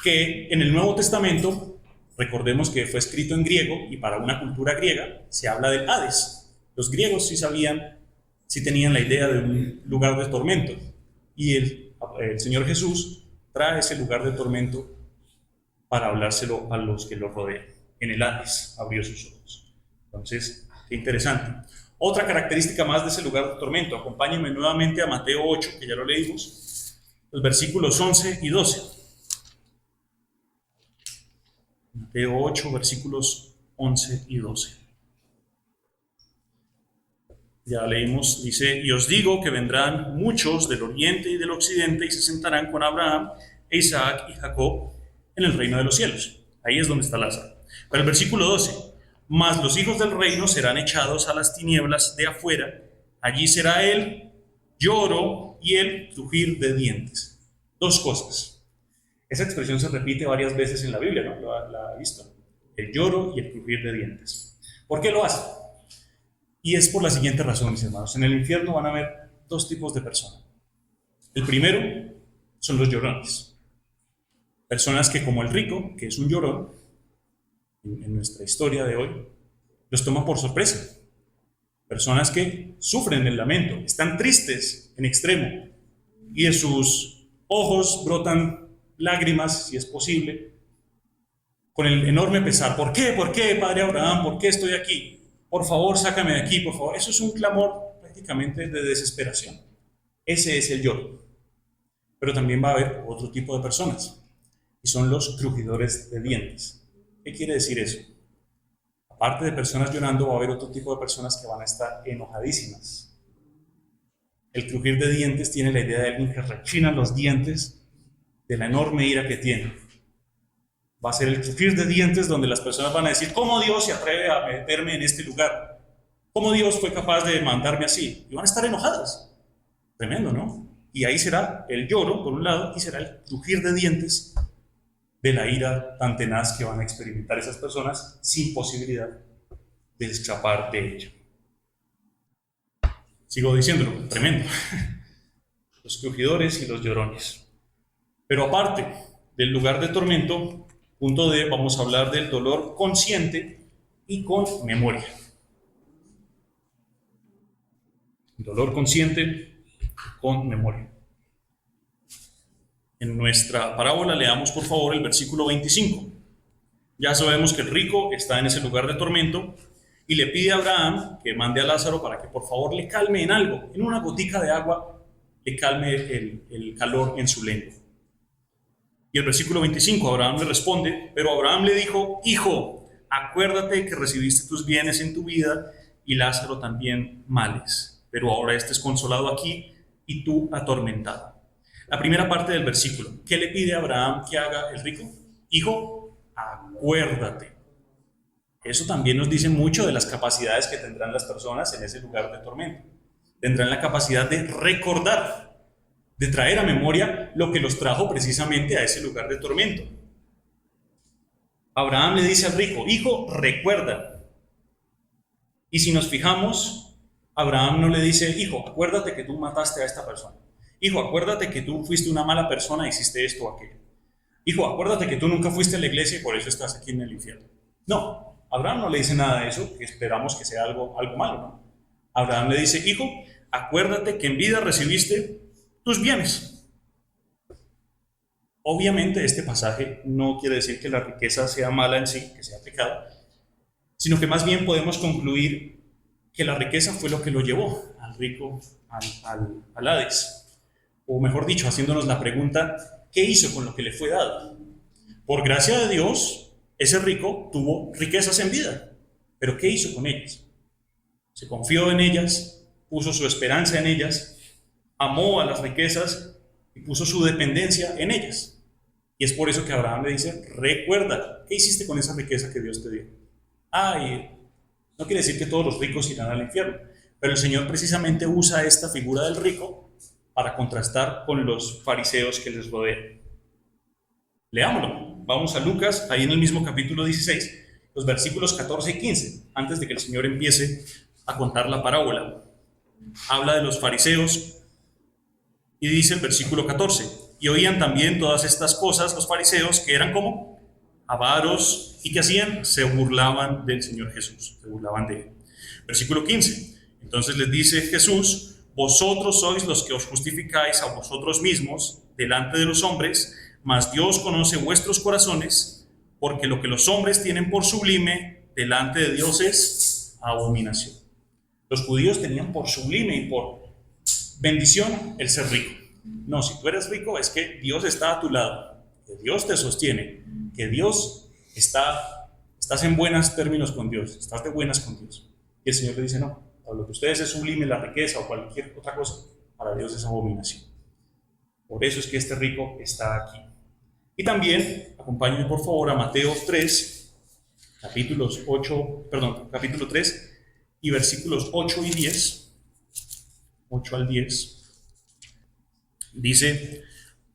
[SPEAKER 1] que en el Nuevo Testamento, recordemos que fue escrito en griego y para una cultura griega, se habla del Hades. Los griegos sí sabían, sí tenían la idea de un lugar de tormento, y el Señor Jesús trae ese lugar de tormento para hablárselo a los que lo rodean. En el Hades abrió sus ojos. Entonces, qué interesante. Otra característica más de ese lugar de tormento, acompáñenme nuevamente a Mateo 8, que ya lo leímos, los versículos 11 y 12. Mateo 8, versículos 11 y 12. Ya leímos, dice: y os digo que vendrán muchos del oriente y del occidente y se sentarán con Abraham, e Isaac y Jacob en el reino de los cielos. Ahí es donde está Lázaro. Pero el versículo 12: mas los hijos del reino serán echados a las tinieblas de afuera, allí será el lloro y el crujir de dientes. Dos cosas. Esa expresión se repite varias veces en la Biblia, ¿no? La he visto. El lloro y el crujir de dientes. ¿Por qué lo hace? Y es por la siguiente razón, mis hermanos. En el infierno van a haber dos tipos de personas. El primero son los llorones. Personas que, como el rico, que es un llorón, en nuestra historia de hoy, los toma por sorpresa. Personas que sufren el lamento, están tristes en extremo, y de sus ojos brotan lágrimas, si es posible, con el enorme pesar. ¿Por qué? ¿Por qué, Padre Abraham? ¿Por qué estoy aquí? Por favor, sácame de aquí, por favor. Eso es un clamor prácticamente de desesperación. Ese es el lloro. Pero también va a haber otro tipo de personas, y son los crujidores de dientes. ¿Qué quiere decir eso? Aparte de personas llorando, va a haber otro tipo de personas que van a estar enojadísimas. El crujir de dientes tiene la idea de alguien que rechina los dientes de la enorme ira que tiene. Va a ser el crujir de dientes donde las personas van a decir: ¿cómo Dios se atreve a meterme en este lugar? ¿Cómo Dios fue capaz de mandarme así? Y van a estar enojadas. Tremendo, ¿no? Y ahí será el lloro, por un lado, y será el crujir de dientes de la ira tan tenaz que van a experimentar esas personas sin posibilidad de escapar de ella. Sigo diciéndolo, tremendo. los crujidores y los llorones. Pero aparte del lugar de tormento, punto D, vamos a hablar del dolor consciente y con memoria. Dolor consciente con memoria. En nuestra parábola leamos por favor el versículo 25. Ya sabemos que el rico está en ese lugar de tormento y le pide a Abraham que mande a Lázaro para que por favor le calme en algo, en una gotica de agua, le calme el calor en su lengua. Y el versículo 25, Abraham le responde, pero Abraham le dijo: hijo, acuérdate que recibiste tus bienes en tu vida y Lázaro también males, pero ahora este es consolado aquí y tú atormentado. La primera parte del versículo, ¿qué le pide a Abraham que haga el rico? Hijo, acuérdate. Eso también nos dice mucho de las capacidades que tendrán las personas en ese lugar de tormento. Tendrán la capacidad de recordar, de traer a memoria lo que los trajo precisamente a ese lugar de tormento. Abraham le dice al rico: hijo, recuerda. Y si nos fijamos, Abraham no le dice: hijo, acuérdate que tú mataste a esta persona. Hijo, acuérdate que tú fuiste una mala persona y hiciste esto o aquello. Hijo, acuérdate que tú nunca fuiste a la iglesia y por eso estás aquí en el infierno. No, Abraham no le dice nada de eso, que esperamos que sea algo malo, ¿no? Abraham le dice: hijo, acuérdate que en vida recibiste tus bienes. Obviamente este pasaje no quiere decir que la riqueza sea mala en sí, que sea pecado, sino que más bien podemos concluir que la riqueza fue lo que lo llevó al rico al Hades. O mejor dicho, haciéndonos la pregunta: ¿qué hizo con lo que le fue dado? Por gracia de Dios, ese rico tuvo riquezas en vida, pero ¿qué hizo con ellas? Se confió en ellas, puso su esperanza en ellas, amó a las riquezas y puso su dependencia en ellas. Y es por eso que Abraham le dice: recuerda, ¿qué hiciste con esa riqueza que Dios te dio? Y no quiere decir que todos los ricos irán al infierno, pero el Señor precisamente usa esta figura del rico para contrastar con los fariseos que les rodean. Leámoslo. Vamos a Lucas, ahí en el mismo capítulo 16, los versículos 14 y 15, antes de que el Señor empiece a contar la parábola. Habla de los fariseos y dice el versículo 14: y oían también todas estas cosas los fariseos, que eran como avaros, y que hacían, se burlaban del Señor Jesús, se burlaban de él. Versículo 15, entonces les dice Jesús: vosotros sois los que os justificáis a vosotros mismos delante de los hombres, mas Dios conoce vuestros corazones, porque lo que los hombres tienen por sublime delante de Dios es abominación. Los judíos tenían por sublime y por bendición el ser rico. No, si tú eres rico es que Dios está a tu lado, que Dios te sostiene, que Dios estás en buenos términos con Dios, estás de buenas con Dios. Y el Señor le dice: no, para lo que ustedes es sublime la riqueza o cualquier otra cosa, para Dios es abominación. Por eso es que este rico está aquí. Y también, acompáñenme por favor a Mateo 3, capítulo 3 y versículos 8 y 10. 8 al 10. Dice,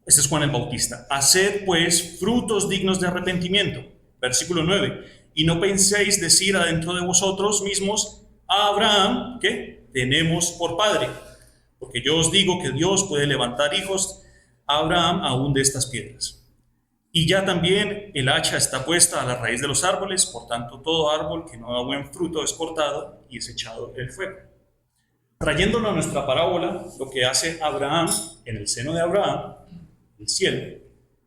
[SPEAKER 1] este es Juan el Bautista: haced pues frutos dignos de arrepentimiento. Versículo 9. Y no penséis decir adentro de vosotros mismos: a Abraham, ¿qué? Tenemos por padre. Porque yo os digo que Dios puede levantar hijos a Abraham aún de estas piedras. Y ya también el hacha está puesta a la raíz de los árboles, por tanto todo árbol que no da buen fruto es cortado y es echado el fuego. Trayéndolo a nuestra parábola, lo que hace Abraham en el seno de Abraham, el cielo,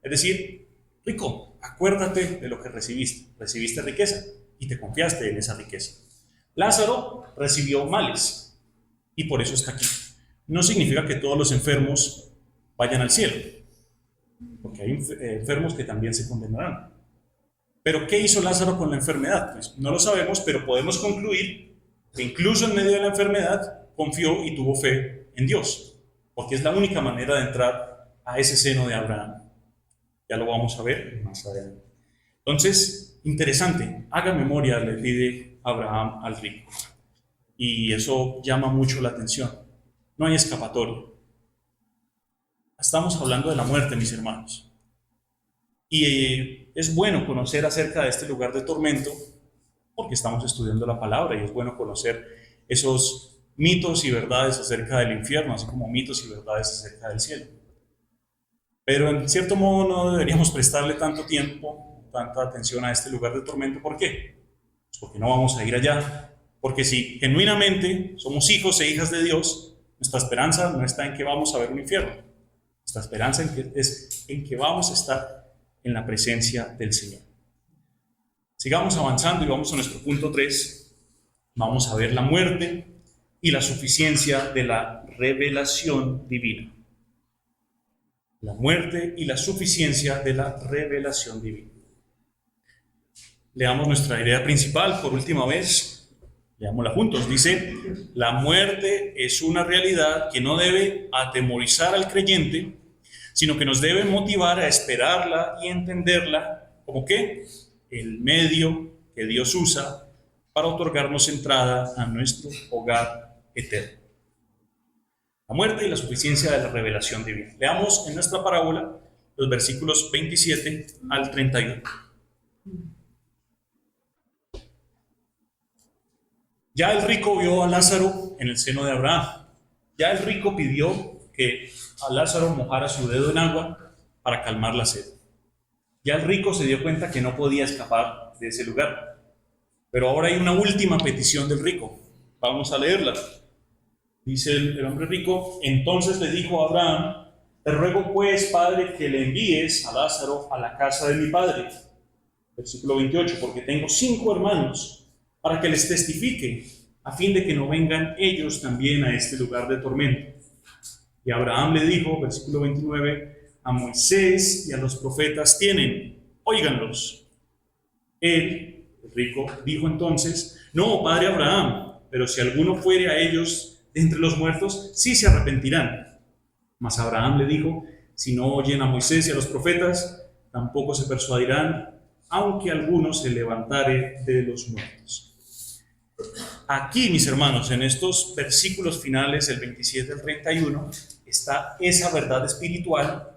[SPEAKER 1] es decir: rico, acuérdate de lo que recibiste riqueza y te confiaste en esa riqueza. Lázaro recibió males y por eso está aquí. No significa que todos los enfermos vayan al cielo, porque hay enfermos que también se condenarán. Pero ¿qué hizo Lázaro con la enfermedad? Pues no lo sabemos, pero podemos concluir que incluso en medio de la enfermedad confió y tuvo fe en Dios, porque es la única manera de entrar a ese seno de Abraham. Ya lo vamos a ver más adelante. Entonces, interesante, haga memoria, le pide Abraham al rico. Y eso llama mucho la atención. No hay escapatoria. Estamos hablando de la muerte, mis hermanos. Y es bueno conocer acerca de este lugar de tormento, porque estamos estudiando la palabra y es bueno conocer esos mitos y verdades acerca del infierno, así como mitos y verdades acerca del cielo. Pero en cierto modo no deberíamos prestarle tanto tiempo, tanta atención a este lugar de tormento. ¿Por qué? Pues porque no vamos a ir allá. Porque si genuinamente somos hijos e hijas de Dios, nuestra esperanza no está en que vamos a ver un infierno. Nuestra esperanza es en que vamos a estar en la presencia del Señor. Sigamos avanzando y vamos a nuestro punto 3. Vamos a ver la muerte y la suficiencia de la revelación divina. La muerte y la suficiencia de la revelación divina. Leamos nuestra idea principal por última vez. Leámosla juntos. Dice: la muerte es una realidad que no debe atemorizar al creyente, sino que nos debe motivar a esperarla y entenderla como ¿qué? El medio que Dios usa para otorgarnos entrada a nuestro hogar eterno. La muerte y la suficiencia de la revelación divina. Leamos en nuestra parábola los versículos 27 al 31. Ya el rico vio a Lázaro en el seno de Abraham. Ya el rico pidió que a Lázaro mojara su dedo en agua para calmar la sed. Ya el rico se dio cuenta que no podía escapar de ese lugar. Pero ahora hay una última petición del rico. Vamos a leerla. Dice el hombre rico: entonces le dijo a Abraham: te ruego pues, padre, que le envíes a Lázaro a la casa de mi padre. Versículo 28, porque tengo 5 hermanos, para que les testifique, a fin de que no vengan ellos también a este lugar de tormento. Y Abraham le dijo, versículo 29, a Moisés y a los profetas tienen, óiganlos. Él, el rico, dijo entonces: no, padre Abraham, pero si alguno fuere a ellos de entre los muertos, sí se arrepentirán. Mas Abraham le dijo: si no oyen a Moisés y a los profetas, tampoco se persuadirán, aunque alguno se levantare de los muertos. Aquí, mis hermanos, en estos versículos finales, el 27 al 31, está esa verdad espiritual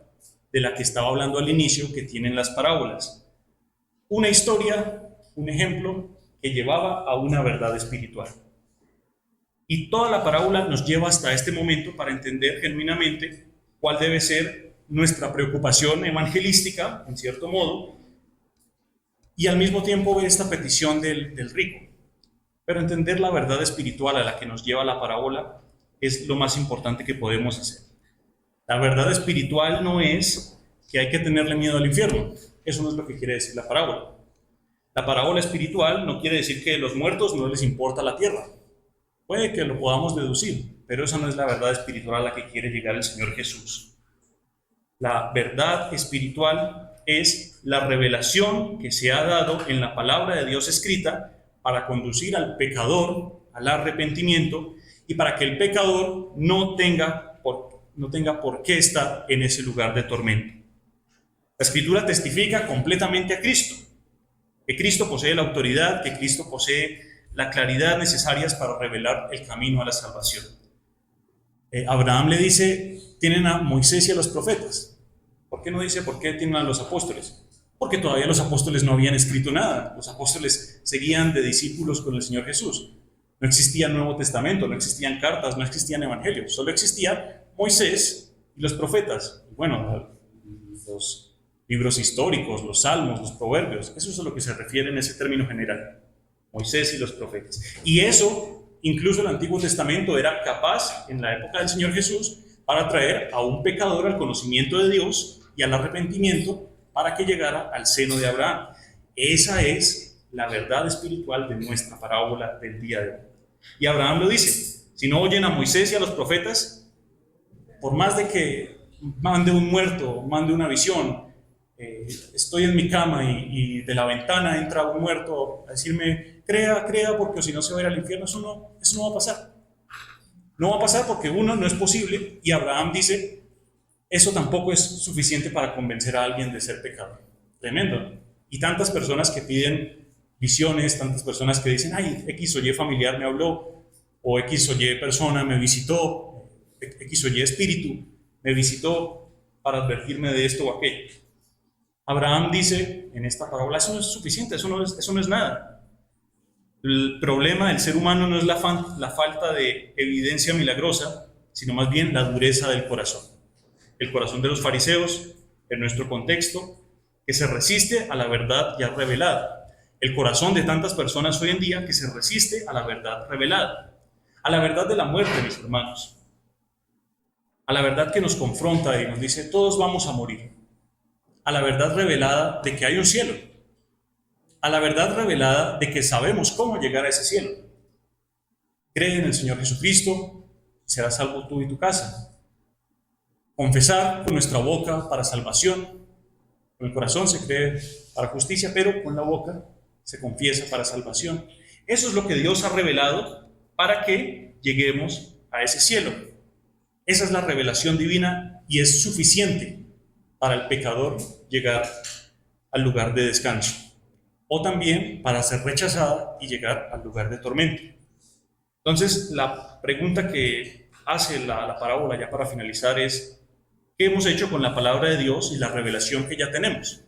[SPEAKER 1] de la que estaba hablando al inicio, que tienen las parábolas. Una historia, un ejemplo, que llevaba a una verdad espiritual. Y toda la parábola nos lleva hasta este momento para entender genuinamente cuál debe ser nuestra preocupación evangelística, en cierto modo, y al mismo tiempo ver esta petición del rico. Pero entender la verdad espiritual a la que nos lleva la parábola es lo más importante que podemos hacer. La verdad espiritual no es que hay que tenerle miedo al infierno. Eso no es lo que quiere decir la parábola. La parábola espiritual no quiere decir que a los muertos no les importa la tierra. Puede que lo podamos deducir, pero esa no es la verdad espiritual a la que quiere llegar el Señor Jesús. La verdad espiritual es la revelación que se ha dado en la palabra de Dios escrita para conducir al pecador al arrepentimiento y para que el pecador no tenga por qué estar en ese lugar de tormento. La Escritura testifica completamente a Cristo, que Cristo posee la autoridad, que Cristo posee la claridad necesarias para revelar el camino a la salvación. Abraham le dice: tienen a Moisés y a los profetas. ¿Por qué no dice por qué tienen a los apóstoles? Porque todavía los apóstoles no habían escrito nada. Los apóstoles seguían de discípulos con el Señor Jesús. No existía Nuevo Testamento, no existían cartas, no existían evangelios. Solo existía Moisés y los profetas. Y bueno, los libros históricos, los salmos, los proverbios. Eso es a lo que se refiere en ese término general. Moisés y los profetas. Y eso, incluso el Antiguo Testamento era capaz, en la época del Señor Jesús, para traer a un pecador al conocimiento de Dios y al arrepentimiento para que llegara al seno de Abraham. Esa es la verdad espiritual de nuestra parábola del día de hoy. Y Abraham lo dice: si no oyen a Moisés y a los profetas, por más de que mande un muerto, mande una visión, estoy en mi cama y de la ventana entra un muerto a decirme: crea, porque si no se va a ir al infierno, eso no va a pasar. No va a pasar porque uno, no es posible, y Abraham dice: eso tampoco es suficiente para convencer a alguien de ser pecador. Tremendo. Y tantas personas que piden visiones, tantas personas que dicen: ay, X o Y familiar me habló, o X o Y persona me visitó, X o Y espíritu me visitó para advertirme de esto o aquello. Abraham dice en esta parábola: eso no es suficiente, eso no es nada. El problema del ser humano no es la falta de evidencia milagrosa, sino más bien la dureza del corazón. El corazón de los fariseos, en nuestro contexto, que se resiste a la verdad ya revelada. El corazón de tantas personas hoy en día que se resiste a la verdad revelada, a la verdad de la muerte, mis hermanos, a la verdad que nos confronta y nos dice, todos vamos a morir, a la verdad revelada de que hay un cielo, a la verdad revelada de que sabemos cómo llegar a ese cielo. Cree en el Señor Jesucristo, serás salvo tú y tu casa. Confesar con nuestra boca para salvación, con el corazón se cree para justicia, pero con la boca se confiesa para salvación. Eso es lo que Dios ha revelado para que lleguemos a ese cielo. Esa es la revelación divina y es suficiente para el pecador llegar al lugar de descanso, o también para ser rechazada y llegar al lugar de tormento. Entonces, la pregunta que hace la parábola ya para finalizar es, ¿qué hemos hecho con la palabra de Dios y la revelación que ya tenemos?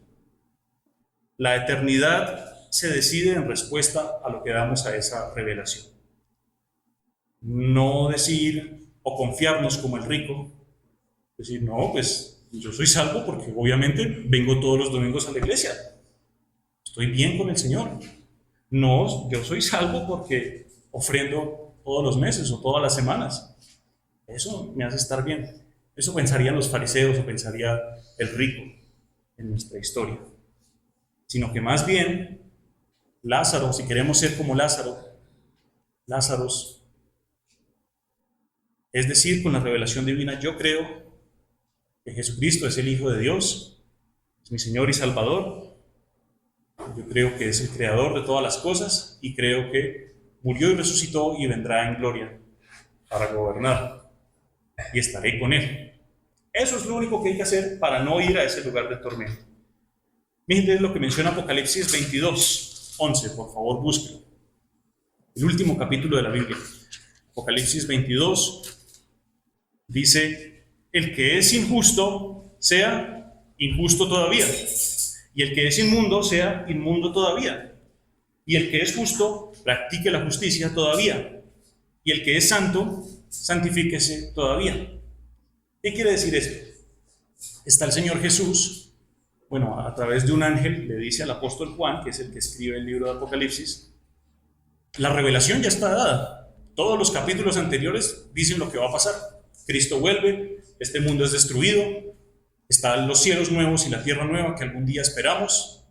[SPEAKER 1] La eternidad se decide en respuesta a lo que damos a esa revelación. No decir o confiarnos como el rico, decir, no, pues yo soy salvo porque obviamente vengo todos los domingos a la iglesia, estoy bien con el Señor. No, yo soy salvo porque ofrendo todos los meses o todas las semanas. Eso me hace estar bien. Eso pensarían los fariseos o pensaría el rico en nuestra historia. Sino que más bien, Lázaro, si queremos ser como Lázaro, es decir, con la revelación divina, yo creo que Jesucristo es el Hijo de Dios, es mi Señor y Salvador. Yo creo que es el creador de todas las cosas y creo que murió y resucitó y vendrá en gloria para gobernar y estaré con Él. Eso es lo único que hay que hacer para no ir a ese lugar de tormento. Miren lo que menciona Apocalipsis 22, 11, por favor búsquelo. El último capítulo de la Biblia. Apocalipsis 22 dice, el que es injusto sea injusto todavía, y el que es inmundo sea inmundo todavía, y el que es justo practique la justicia todavía, y el que es santo santifíquese todavía. ¿Qué quiere decir esto? Está el Señor Jesús, bueno, a través de un ángel le dice al apóstol Juan, que es el que escribe el libro de Apocalipsis, la revelación ya está dada. Todos los capítulos anteriores dicen lo que va a pasar. Cristo vuelve, este mundo es destruido, están los cielos nuevos y la tierra nueva que algún día esperamos,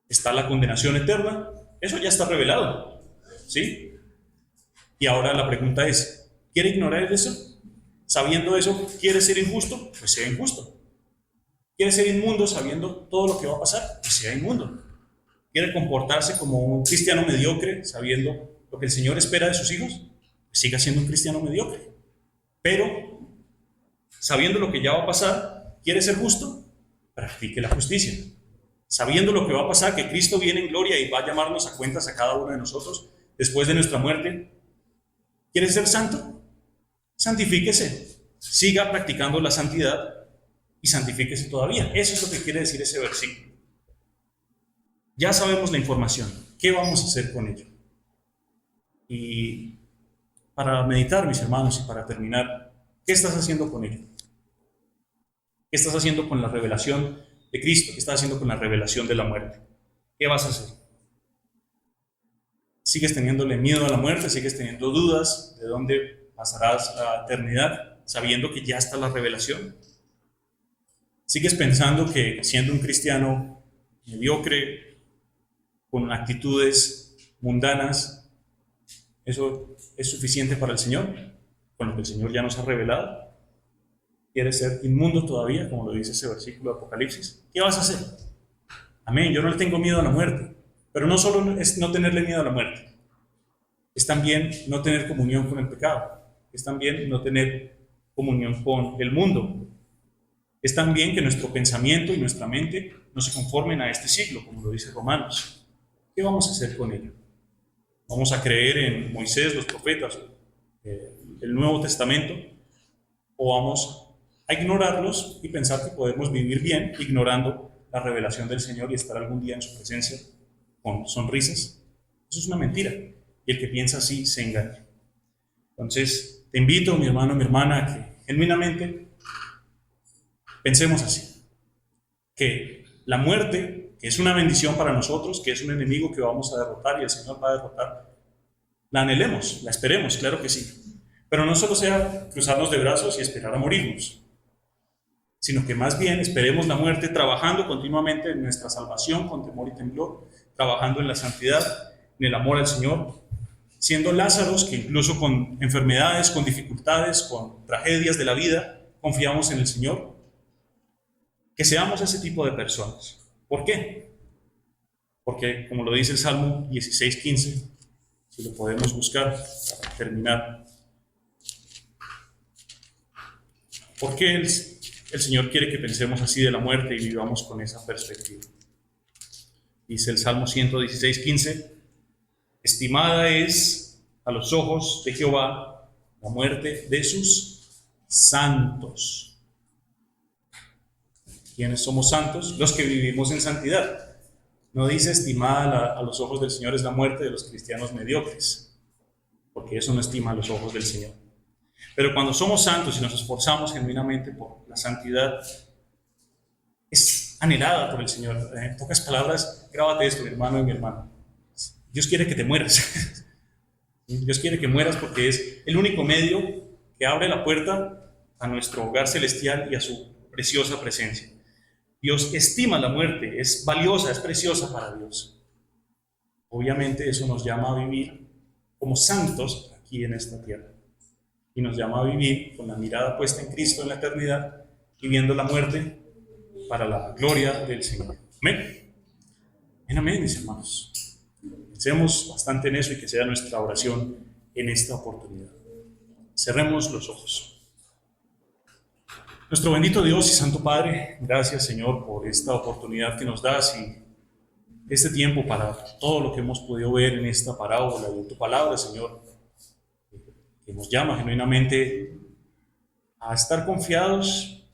[SPEAKER 1] está la condenación eterna, eso ya está revelado, ¿sí? Y ahora la pregunta es, ¿quiere ignorar eso? Sabiendo eso, ¿quiere ser injusto? Pues sea injusto. ¿Quiere ser inmundo sabiendo todo lo que va a pasar? Pues sea inmundo. ¿Quiere comportarse como un cristiano mediocre sabiendo lo que el Señor espera de sus hijos? Pues siga siendo un cristiano mediocre. Pero, sabiendo lo que ya va a pasar, ¿quiere ser justo? Practique la justicia. Sabiendo lo que va a pasar, que Cristo viene en gloria y va a llamarnos a cuentas a cada uno de nosotros después de nuestra muerte, ¿quiere ser santo? Santifíquese. Siga practicando la santidad y santifíquese todavía. Eso es lo que quiere decir ese versículo. Ya sabemos la información. ¿Qué vamos a hacer con ello? Y para meditar, mis hermanos, y para terminar, ¿qué estás haciendo con ello? ¿Qué estás haciendo con la revelación de Cristo? ¿Qué estás haciendo con la revelación de la muerte? ¿Qué vas a hacer? ¿Sigues teniéndole miedo a la muerte? ¿Sigues teniendo dudas de dónde pasarás la eternidad, sabiendo que ya está la revelación? ¿Sigues pensando que siendo un cristiano mediocre, con actitudes mundanas, eso es suficiente para el Señor, con lo que el Señor ya nos ha revelado? ¿Quieres ser inmundo todavía, como lo dice ese versículo de Apocalipsis? ¿Qué vas a hacer? Amén, yo no le tengo miedo a la muerte, pero no solo es no tenerle miedo a la muerte, es también no tener comunión con el pecado, es también no tener comunión con el mundo, es también que nuestro pensamiento y nuestra mente no se conformen a este siglo, como lo dice Romanos. ¿Qué vamos a hacer con ello? ¿Vamos a creer en Moisés, los profetas, el Nuevo Testamento? ¿O vamos a ignorarlos y pensar que podemos vivir bien ignorando la revelación del Señor y estar algún día en su presencia con sonrisas? Eso es una mentira. Y el que piensa así se engaña. Entonces, te invito, mi hermano, mi hermana, a que genuinamente pensemos así. Que la muerte, que es una bendición para nosotros, que es un enemigo que vamos a derrotar y el Señor va a derrotar, la anhelemos, la esperemos, claro que sí. Pero no solo sea cruzarnos de brazos y esperar a morirnos, sino que más bien esperemos la muerte trabajando continuamente en nuestra salvación con temor y temblor, trabajando en la santidad, en el amor al Señor, siendo Lázaros que incluso con enfermedades, con dificultades, con tragedias de la vida, confiamos en el Señor. Que seamos ese tipo de personas. ¿Por qué? Porque, como lo dice el Salmo 16:15, si lo podemos buscar para terminar, ¿por qué el Señor quiere que pensemos así de la muerte y vivamos con esa perspectiva? Dice el Salmo 116:15, estimada es a los ojos de Jehová la muerte de sus santos. ¿Quiénes somos santos? Los que vivimos en santidad. No dice estimada a los ojos del Señor es la muerte de los cristianos mediocres, porque eso no estima a los ojos del Señor. Pero cuando somos santos y nos esforzamos genuinamente por la santidad, es anhelada por el Señor. En pocas palabras, grábate esto, mi hermano y mi hermana. Dios quiere que te mueras. Dios quiere que mueras porque es el único medio que abre la puerta a nuestro hogar celestial y a su preciosa presencia. Dios estima la muerte, es valiosa, es preciosa para Dios. Obviamente eso nos llama a vivir como santos aquí en esta tierra. Y nos llama a vivir con la mirada puesta en Cristo en la eternidad y viendo la muerte para la gloria del Señor. Amén. Amén, mis hermanos. Pensemos bastante en eso y que sea nuestra oración en esta oportunidad. Cerremos los ojos. Nuestro bendito Dios y Santo Padre, gracias, Señor, por esta oportunidad que nos das y este tiempo para todo lo que hemos podido ver en esta parábola y en tu palabra, Señor, que nos llama genuinamente a estar confiados,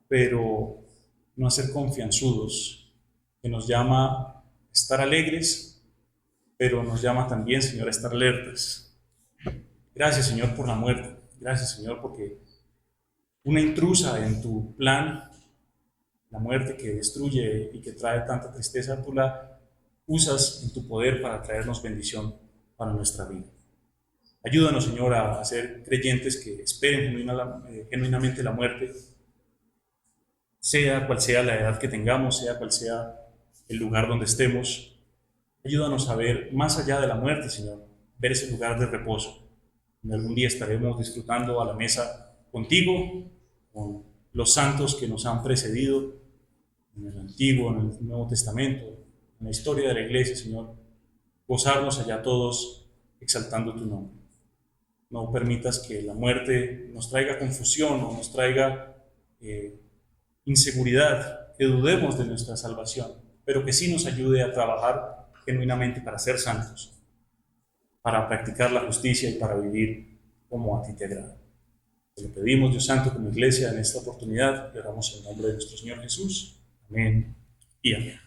[SPEAKER 1] pero no a ser confianzudos, que nos llama a estar alegres, pero nos llama también, Señor, a estar alertas. Gracias, Señor, por la muerte. Gracias, Señor, porque una intrusa en tu plan, la muerte que destruye y que trae tanta tristeza, tú la usas en tu poder para traernos bendición para nuestra vida. Ayúdanos, Señor, a ser creyentes que esperen genuinamente la muerte, sea cual sea la edad que tengamos, sea cual sea el lugar donde estemos. Ayúdanos a ver más allá de la muerte, Señor, ver ese lugar de reposo, donde algún día estaremos disfrutando a la mesa contigo, con los santos que nos han precedido en el Antiguo, en el Nuevo Testamento, en la historia de la Iglesia, Señor, gozarnos allá todos exaltando tu nombre. No permitas que la muerte nos traiga confusión o nos traiga inseguridad, que dudemos de nuestra salvación, pero que sí nos ayude a trabajar genuinamente para ser santos, para practicar la justicia y para vivir como a ti te agrada. Te lo pedimos, Dios Santo, como iglesia en esta oportunidad y oramos en el nombre de nuestro Señor Jesús. Amén y amén.